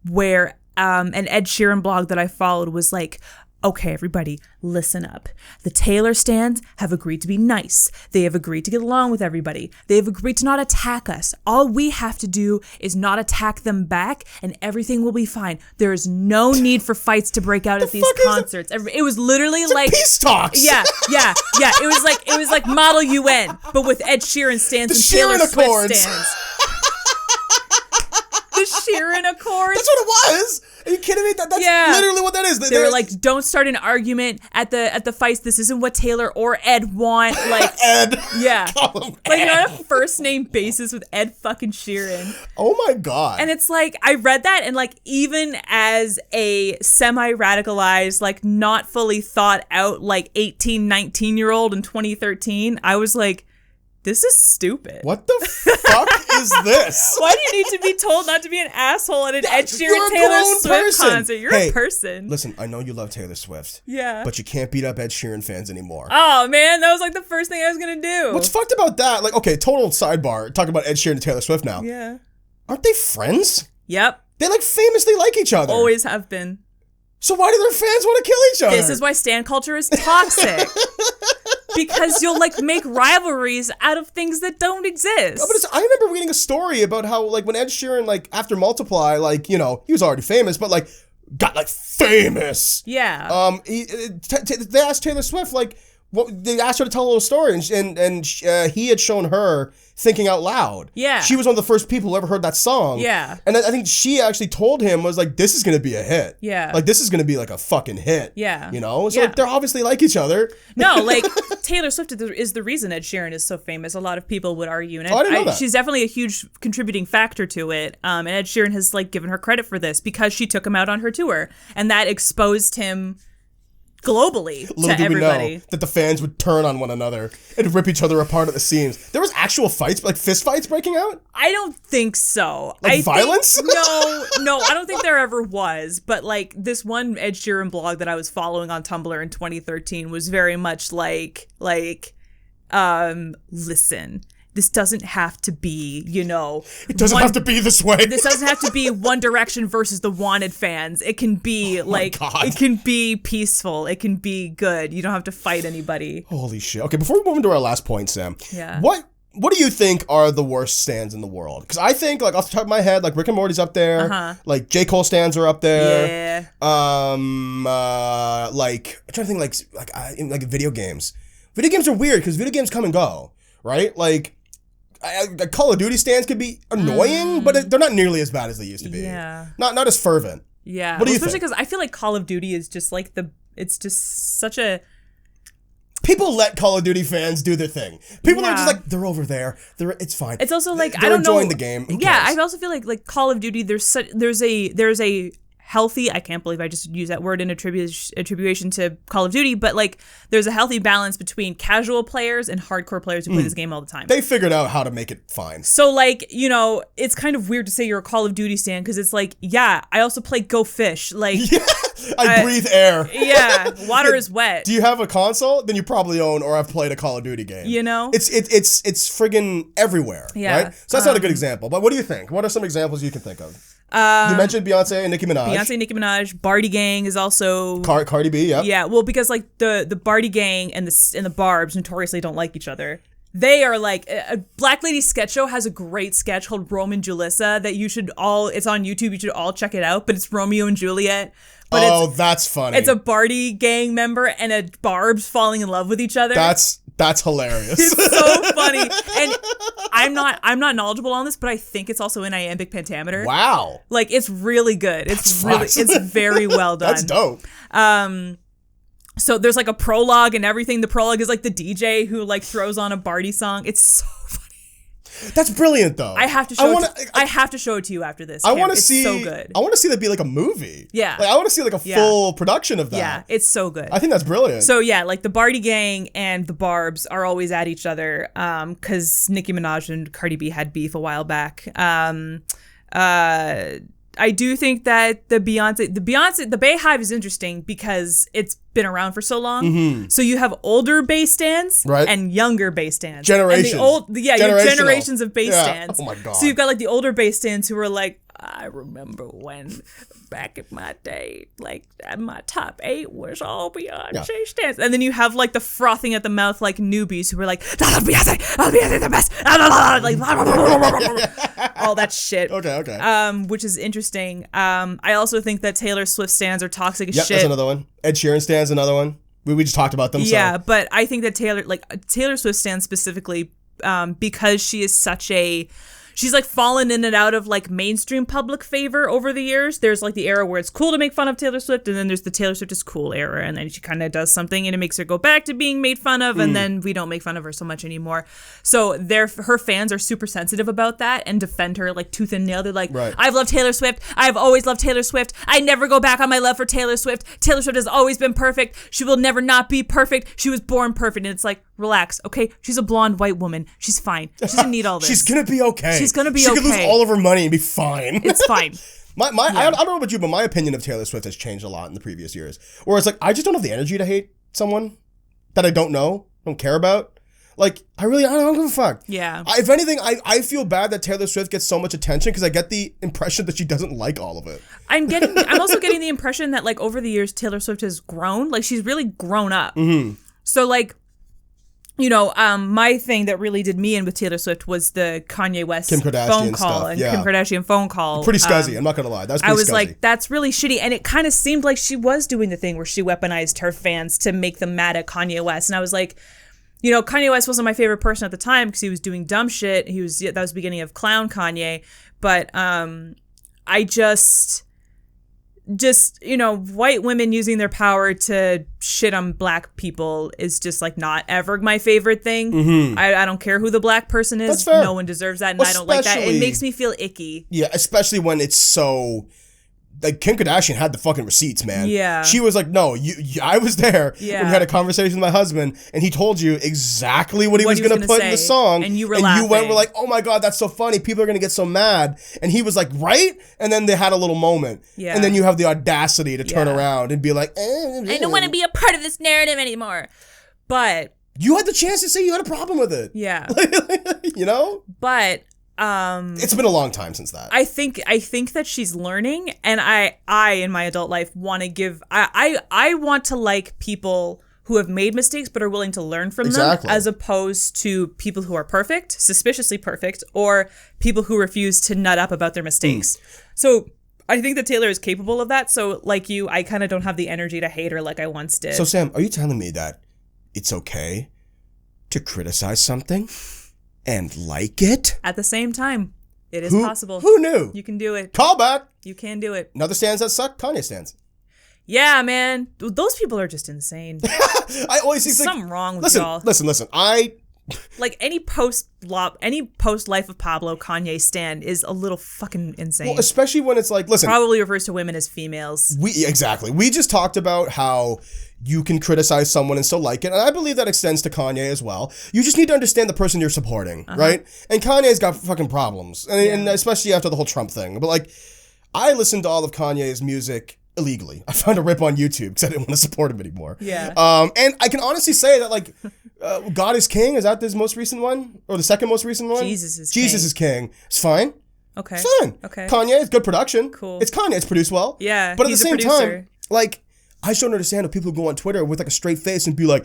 where an Ed Sheeran blog that I followed was like, okay, everybody, listen up. The Taylor stans have agreed to be nice. They have agreed to get along with everybody. They have agreed to not attack us. All we have to do is not attack them back, and everything will be fine. There is no need for fights to break out at these concerts. It was literally like peace talks. Yeah. It was like Model UN, but with Ed Sheeran stans and Taylor Swift stans. The Sheeran Accords. That's what it was. Are you kidding me? That's literally what that is. They were like, don't start an argument at the fights. This isn't what Taylor or Ed want. Like Ed. Yeah. Call him like Ed. you're on a first name basis with Ed fucking Sheeran. Oh my God. And it's like, I read that, and like, even as a semi-radicalized, like not fully thought out, like 18, 19-year-old in 2013, I was like, this is stupid. What the fuck is this? Why do you need to be told not to be an asshole at an Ed Sheeran Taylor Swift concert? You're a person. Listen, I know you love Taylor Swift. Yeah. But you can't beat up Ed Sheeran fans anymore. Oh, man. That was like the first thing I was going to do. What's fucked about that? Like, okay, total sidebar. Talking about Ed Sheeran and Taylor Swift now. Yeah. Aren't they friends? Yep. They like famously like each other. Always have been. So why do their fans want to kill each other? This is why stan culture is toxic. Because you'll like make rivalries out of things that don't exist. But I remember reading a story about how like when Ed Sheeran, like after Multiply, like, you know, he was already famous, but like got like famous. Yeah. They asked Taylor Swift, like, they asked her to tell a little story, and he had shown her Thinking Out Loud. Yeah. She was one of the first people who ever heard that song. Yeah. And I think she actually told him, was like, this is going to be a hit. Yeah. Like, this is going to be like a fucking hit. Yeah. You know? So like, they're obviously like each other. No, like, Taylor Swift is the reason Ed Sheeran is so famous. A lot of people would argue. And I didn't know that. She's definitely a huge contributing factor to it. And Ed Sheeran has, like, given her credit for this because she took him out on her tour. And that exposed him globally Little to do we everybody. know that the fans would turn on one another and rip each other apart at the seams. There was actual fights, like fist fights breaking out? I don't think so. Like violence? No, I don't think there ever was. But like this one Ed Sheeran blog that I was following on Tumblr in 2013 was very much like, listen, this doesn't have to be, you know, it doesn't have to be this way. This doesn't have to be One Direction versus the Wanted fans. It can be it can be peaceful. It can be good. You don't have to fight anybody. Holy shit. Okay, before we move into our last point, Sam. Yeah. What do you think are the worst stands in the world? Because I think, like, off the top of my head, like, Rick and Morty's up there. Like, J. Cole stands are up there. Yeah. Like, I'm trying to think, like video games. Video games are weird because video games come and go, right? Like, Call of Duty stands could be annoying, but they're not nearly as bad as they used to be. Yeah. Not as fervent. Yeah. What do you especially think? because I feel like Call of Duty is just like it's just such a... People let Call of Duty fans do their thing. People are just like, they're over there. It's fine. It's also like, they're I don't know. enjoying the game. Who yeah, cares? I also feel like Call of Duty, there's a healthy, I can't believe I just used that word in attribution to Call of Duty, but like there's a healthy balance between casual players and hardcore players who play this game all the time. They figured out how to make it fine. So like, you know, it's kind of weird to say you're a Call of Duty stan because it's like, yeah, I also play Go Fish. Like, I breathe air. Yeah, water is wet. Do you have a console? Then you probably own or have played a Call of Duty game. You know? It's friggin' everywhere, right? So that's not a good example. But what do you think? What are some examples you can think of? You mentioned Beyonce and Nicki Minaj. Beyonce, Nicki Minaj, Barty Gang is also Cardi B. Yeah. Yeah, well, because like the Barty Gang and the Barbs notoriously don't like each other. They are like a Black Lady sketch show has a great sketch called Rome and Julissa that you should all. It's on YouTube. You should all check it out. But it's Romeo and Juliet. But that's funny. It's a Barty Gang member and a Barbs falling in love with each other. That's hilarious. It's so funny. And I'm not knowledgeable on this, but I think it's also in iambic pentameter. Wow. Like it's really good. It's very well done. That's dope. So there's like a prologue and everything. The prologue is like the DJ who like throws on a Barty song. It's so funny. That's brilliant, though. I have to show it to you after this. I want to see. So good. I want to see that be like a movie. Yeah. Like I want to see like a full production of that. Yeah, it's so good. I think that's brilliant. So yeah, like the Barty Gang and the Barbs are always at each other because Nicki Minaj and Cardi B had beef a while back. I do think that the Bayhive is interesting because it's been around for so long. Mm-hmm. So you have older bass stands and younger bass stands. Generations. And you have generations of bass stands. Oh my God. So you've got like the older bass stands who are like, I remember when back in my day, like my top 8 was all Beyonce stands. And then you have like the frothing at the mouth like newbies who were like, Beyonce the best. Like all that shit. Okay. Which is interesting. I also think that Taylor Swift stands are toxic as shit. That's another one. Ed Sheeran stands another one. We just talked about them. Yeah, but I think that Taylor Swift stands specifically because she is such a... She's like fallen in and out of like mainstream public favor over the years. There's like the era where it's cool to make fun of Taylor Swift, and then there's the Taylor Swift is cool era, and then she kind of does something and it makes her go back to being made fun of, and then we don't make fun of her so much anymore. So her fans are super sensitive about that and defend her like tooth and nail. They're like, I've loved Taylor Swift. I've always loved Taylor Swift. I never go back on my love for Taylor Swift. Taylor Swift has always been perfect. She will never not be perfect. She was born perfect. And it's like, relax, okay? She's a blonde white woman. She's fine. She doesn't need all this. She's gonna be okay. She's gonna be okay. She could lose all of her money and be fine. It's fine. I don't know about you, but my opinion of Taylor Swift has changed a lot in the previous years. Where it's like, I just don't have the energy to hate someone that I don't know, don't care about. Like, I don't give a fuck. Yeah. If anything, I feel bad that Taylor Swift gets so much attention because I get the impression that she doesn't like all of it. I'm also getting the impression that like over the years, Taylor Swift has grown. Like she's really grown up. Mm-hmm. So like, you know, my thing that really did me in with Taylor Swift was the Kanye West Kim Kardashian phone call stuff. and Yeah. Kim Kardashian phone call. Pretty scuzzy, I'm not gonna lie. That was pretty I was scuzzy. like, that's really shitty. And it kind of seemed like she was doing the thing where she weaponized her fans to make them mad at Kanye West. And I was like, you know, Kanye West wasn't my favorite person at the time because he was doing dumb shit. That was the beginning of clown Kanye. But I just, you know, white women using their power to shit on black people is just like not ever my favorite thing. Mm-hmm. I don't care who the black person is. That's fair. No one deserves that. And I don't like that. It makes me feel icky. Yeah, especially when it's so... Like, Kim Kardashian had the fucking receipts, man. Yeah. She was like, no, I was there when we had a conversation with my husband, and he told you exactly what he was going to put in the song. And you were laughing. And you were like, oh my God, that's so funny. People are going to get so mad. And he was like, right? And then they had a little moment. Yeah. And then you have the audacity to turn around and be like, I don't want to be a part of this narrative anymore. But You had the chance to say you had a problem with it. Yeah. You know? But it's been a long time since that. I think that she's learning, and I in my adult life want to give I want to like people who have made mistakes but are willing to learn from them, as opposed to people who are perfect, suspiciously perfect, or people who refuse to nut up about their mistakes. So I think that Taylor is capable of that. So like you, I kind of don't have the energy to hate her like I once did. So Sam, are you telling me that it's okay to criticize something and like it? At the same time, it is possible. Who knew? You can do it. Call back. You can do it. Another stands that suck, Kanye stands. Yeah, man. Those people are just insane. I always see something wrong with y'all. Listen. Like any post Life of Pablo Kanye stan is a little fucking insane. Well, especially when it's like, listen. Probably refers to women as females. Exactly. We just talked about how you can criticize someone and still like it. And I believe that extends to Kanye as well. You just need to understand the person you're supporting, right? And Kanye's got fucking problems. And especially after the whole Trump thing. But like, I listened to all of Kanye's music illegally. I found a rip on YouTube because I didn't want to support him anymore. Yeah. And I can honestly say that like, God is King, is that his most recent one? Or the second most recent one? Jesus is King. It's fine. Okay. It's fine. Okay. Kanye, it's good production. Cool. It's Kanye, it's produced well. Yeah. But at the same time, like, I just don't understand how people go on Twitter with like a straight face and be like,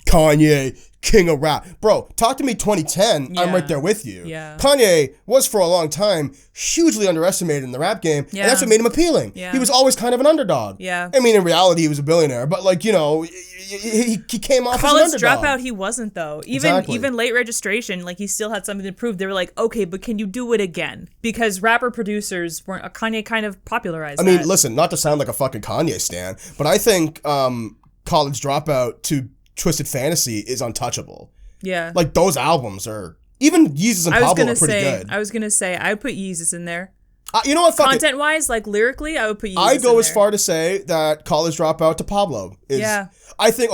Kanye, king of rap. Bro, talk to me 2010, I'm right there with you. Yeah. Kanye was for a long time hugely underestimated in the rap game, and that's what made him appealing. Yeah. He was always kind of an underdog. Yeah. I mean, in reality, he was a billionaire, but like, you know, he came off College as an underdog. Dropout, he wasn't though. Even Late Registration, like he still had something to prove. They were like, okay, but can you do it again? Because rapper producers weren't. Kanye kind of popularized. I mean, listen, not to sound like a fucking Kanye stan, but I think College Dropout to Twisted Fantasy is untouchable. Yeah, like those albums are. Even Yeezus and Pablo are pretty good. I was gonna say I would put Yeezus in there. You know what? Content wise, like lyrically, I would put Yeezus I go in as there. far to say that College Dropout to Pablo is. Yeah. I think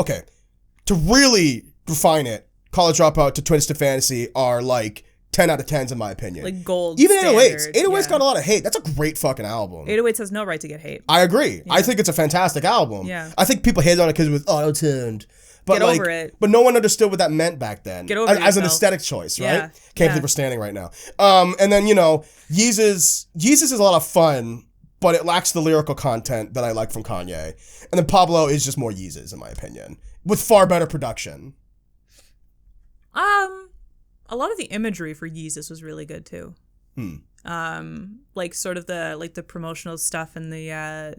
to really refine it, College Dropout to Twisted Fantasy are like 10 out of 10s in my opinion. Like gold. Even standard. 808s. 808s got a lot of hate. That's a great fucking album. 808s has no right to get hate. I agree. Yeah. I think it's a fantastic album. Yeah. I think people hated on it because it was auto-tuned. But Get over it. But no one understood what that meant back then. Get over it as an aesthetic choice, right? Yeah. Can't believe we're standing right now. And then, you know, Yeezus is a lot of fun, but it lacks the lyrical content that I like from Kanye. And then Pablo is just more Yeezus, in my opinion, with far better production. A lot of the imagery for Yeezus was really good too. Like sort of the promotional stuff and the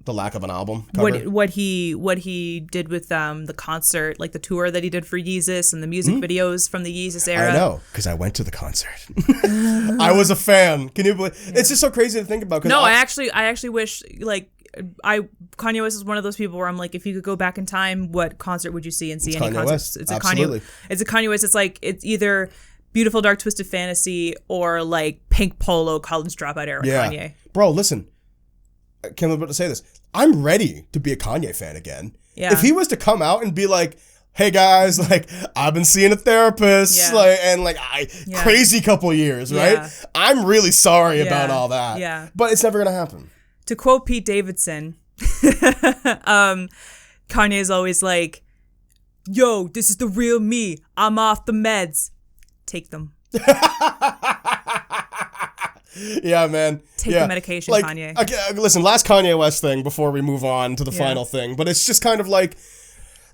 lack of an album cover. what he did with the concert, like the tour that he did for Yeezus and the music videos from the Yeezus era. I know, because I went to the concert. I was a fan. Can you believe? Yeah. It's just so crazy to think about. No, I actually wish like Kanye West is one of those people where I'm like, if you could go back in time, what concert would you see and see it's any Kanye concert? West. It's Absolutely. It's a Kanye West. It's like it's either Beautiful Dark Twisted Fantasy or like Pink Polo College Dropout era Kanye. Bro, listen. I can't believe I'm about to say this. I'm ready to be a Kanye fan again. Yeah. If he was to come out and be like, hey guys, like I've been seeing a therapist, crazy couple years, right? Yeah. I'm really sorry about all that. Yeah. But it's never gonna happen. To quote Pete Davidson, Kanye is always like, yo, this is the real me. I'm off the meds. Take them. Yeah, man. Take the medication, Kanye. Okay, listen, last Kanye West thing before we move on to the final thing. But it's just kind of like,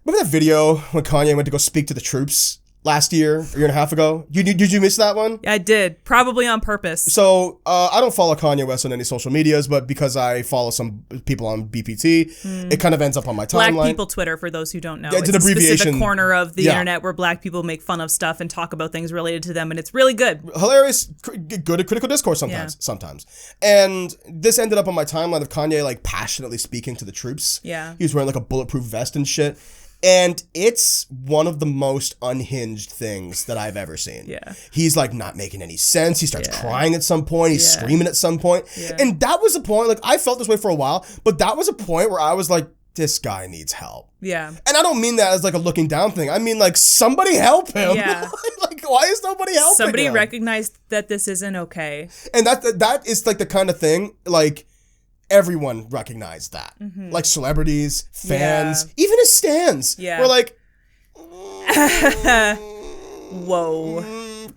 remember that video when Kanye went to go speak to the troops last year, a year and a half ago? Did you miss that one? I did. Probably on purpose. So, I don't follow Kanye West on any social medias, but because I follow some people on BPT, it kind of ends up on my timeline. Black People Twitter, for those who don't know. Yeah, it's an abbreviation. A specific corner of the internet where black people make fun of stuff and talk about things related to them, and it's really good. Hilarious, good at critical discourse sometimes. And this ended up on my timeline of Kanye, like, passionately speaking to the troops. Yeah. He was wearing, like, a bulletproof vest and shit. And it's one of the most unhinged things that I've ever seen. Yeah. He's like not making any sense. He starts crying at some point. He's screaming at some point. Yeah. And that was a point, like I felt this way for a while, but that was a point where I was like, this guy needs help. Yeah. And I don't mean that as like a looking down thing. I mean like somebody help him. Yeah. Like why is nobody helping Somebody him? recognized that this isn't okay. And that is like the kind of thing like everyone recognized that. Like celebrities, fans, even his stans. Yeah. We're like, Whoa.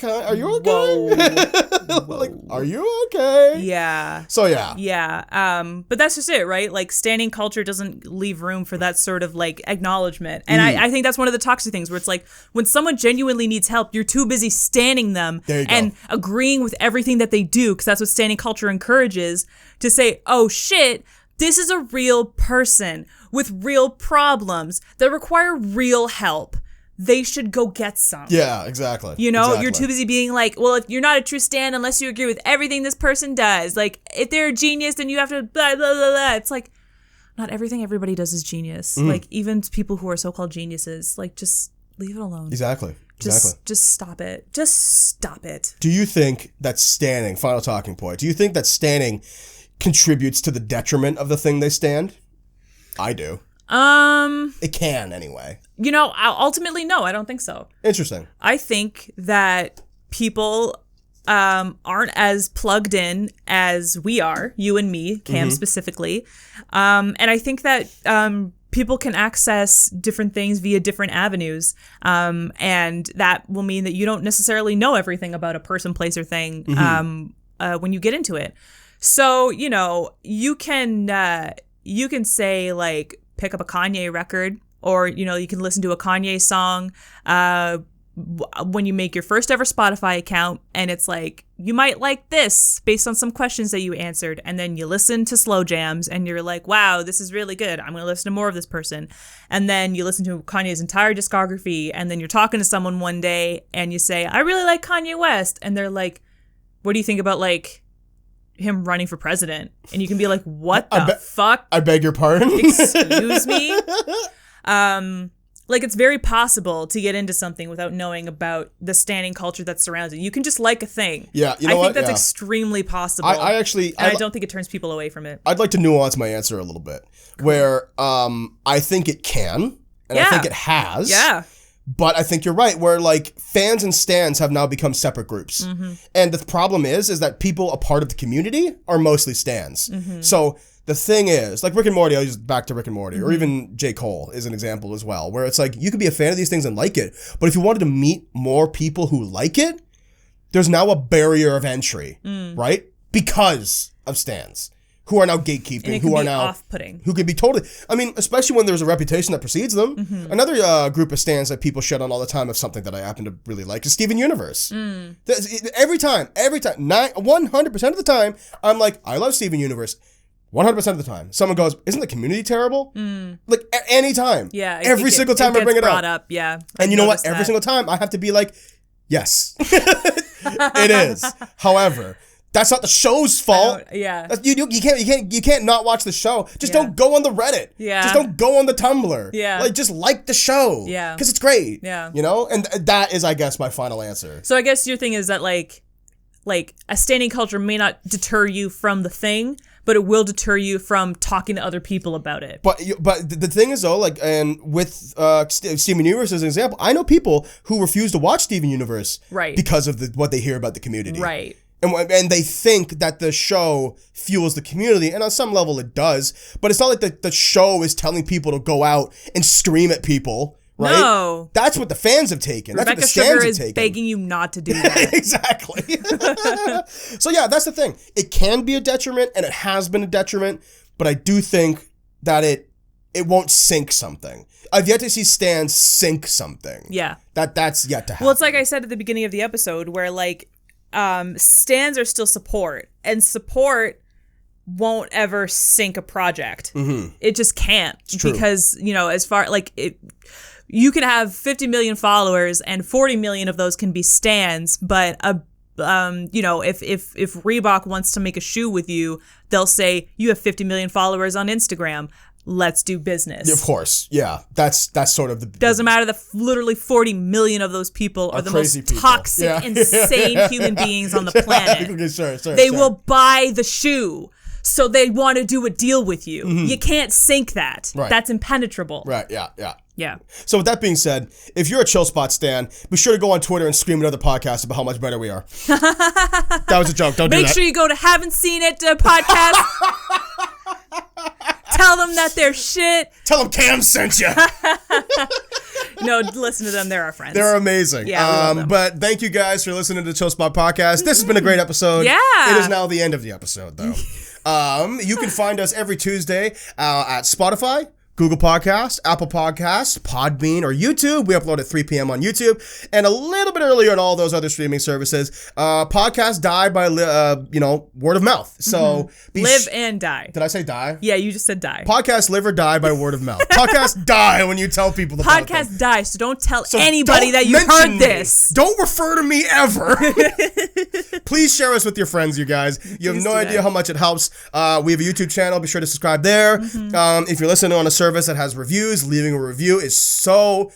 Are you okay? Whoa. Like, are you okay? Yeah. So yeah. Yeah. But that's just it, right? Like, standing culture doesn't leave room for that sort of like acknowledgement. And I think that's one of the toxic things where it's like when someone genuinely needs help, you're too busy standing them and agreeing with everything that they do, because that's what standing culture encourages, to say, oh shit, this is a real person with real problems that require real help. They should go get some. Yeah, exactly. You know, exactly. You're too busy being like, well, if you're not a true stan unless you agree with everything this person does. Like, if they're a genius, then you have to blah, blah, blah, blah. It's like, not everything everybody does is genius. Like, even people who are so-called geniuses, like, just leave it alone. Exactly. Just stop it. Just stop it. Do you think that standing, final talking point, do you think that standing contributes to the detriment of the thing they stand? I do. It can, anyway. You know, ultimately, no, I don't think so. Interesting. I think that people aren't as plugged in as we are, you and me, Cam specifically. And I think that people can access different things via different avenues. And that will mean that you don't necessarily know everything about a person, place, or thing when you get into it. So, you know, you can say, like, pick up a Kanye record, or, you know, you can listen to a Kanye song when you make your first ever Spotify account, and it's like, you might like this based on some questions that you answered, and then you listen to slow jams and you're like, wow, this is really good, I'm gonna listen to more of this person. And then you listen to Kanye's entire discography, and then you're talking to someone one day and you say, I really like Kanye West, and they're like, what do you think about, like, him running for president? And you can be like, what the fuck? I beg your pardon? Excuse me? Like, it's very possible to get into something without knowing about the standing culture that surrounds it. You can just like a thing. Yeah, you know I think what? that's extremely possible. I actually... I don't think it turns people away from it. I'd like to nuance my answer a little bit, where I think it can, and I think it has. Yeah. But I think you're right, where, like, fans and stans have now become separate groups. And the problem is that people a part of the community are mostly stans. So the thing is, like Rick and Morty, I'll use back to Rick and Morty, or even J. Cole is an example as well, where it's like, you could be a fan of these things and like it, but if you wanted to meet more people who like it, there's now a barrier of entry, right? Because of stans. Who are now gatekeeping, who are now off-putting, who could be totally. I mean, especially when there's a reputation that precedes them. Another group of stans that people shit on all the time of something that I happen to really like is Steven Universe. Every time, 100% of the time, I'm like, I love Steven Universe. 100% of the time, someone goes, "Isn't the community terrible?" Like any time, every single time I bring it up, And you know what? Every single time, I have to be like, "Yes, it is." However, that's not the show's fault. You can't not watch the show. Just don't go on the Reddit. Just don't go on the Tumblr. Like, just like the show. Because it's great. You know? And that is, I guess, my final answer. So I guess your thing is that, like a standing culture may not deter you from the thing, but it will deter you from talking to other people about it. But the thing is, though, like, and with Steven Universe as an example, I know people who refuse to watch Steven Universe because of what they hear about the community. Right. And they think that the show fuels the community, and on some level it does, but it's not like the show is telling people to go out and scream at people, right? No. That's what the fans have taken. Rebecca That's what the Sugar stans is have taken. begging you not to do that. Exactly. So yeah, that's the thing. It can be a detriment, and it has been a detriment, but I do think that it won't sink something. I've yet to see stans sink something. Yeah. That's yet to happen. Well, it's like I said at the beginning of the episode, where, like, stans are still support, and support won't ever sink a project. It just can't, because, you know, as far like you can have 50 million followers and 40 million of those can be stans, but you know, if Reebok wants to make a shoe with you, they'll say, you have 50 million followers on Instagram, let's do business. Of course. Yeah. That's sort of the... Doesn't matter that literally 40 million of those people are the most toxic, insane human beings on the planet. Okay, they will buy the shoe, so they want to do a deal with you. You can't sink that. That's impenetrable. Right, yeah. So with that being said, if you're a Chill Spot stan, be sure to go on Twitter and scream at other podcasts about how much better we are. That was a joke. Don't do that. Make sure you go to Haven't Seen It podcast. Tell them that they're shit. Tell them Cam sent you. No, listen to them. They're our friends. They're amazing. Yeah, we love them. But thank you guys for listening to the Chill Spot podcast. This has been a great episode. Yeah. It is now the end of the episode, though. You can find us every Tuesday at Spotify, Google Podcasts, Apple Podcasts, Podbean, or YouTube. We upload at 3 p.m. on YouTube, and a little bit earlier on all those other streaming services. Podcasts die by, word of mouth. So live and die. Did I say die? Yeah, you just said die. Podcasts live or die by word of mouth. Podcasts die when you tell people about them. Podcasts die, so don't tell anybody that you heard this. Don't refer to me ever. Please share us with your friends, you guys. You have no idea how much it helps. We have a YouTube channel. Be sure to subscribe there. If you're listening on a service that has reviews, leaving a review is so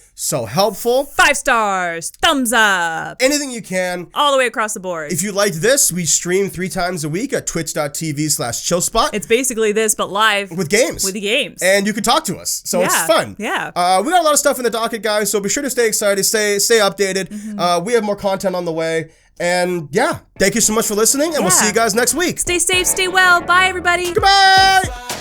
helpful. 5 stars, thumbs up, anything you can, all the way across the board. If you liked this, we stream 3 times a week at twitch.tv/chillspot. It's basically this, but live with games. And you can talk to us, so it's fun. Yeah. We got a lot of stuff in the docket, guys, so be sure to stay excited, stay updated. We have more content on the way. And yeah, thank you so much for listening, and we'll see you guys next week. Stay safe, stay well. Bye, everybody. Goodbye.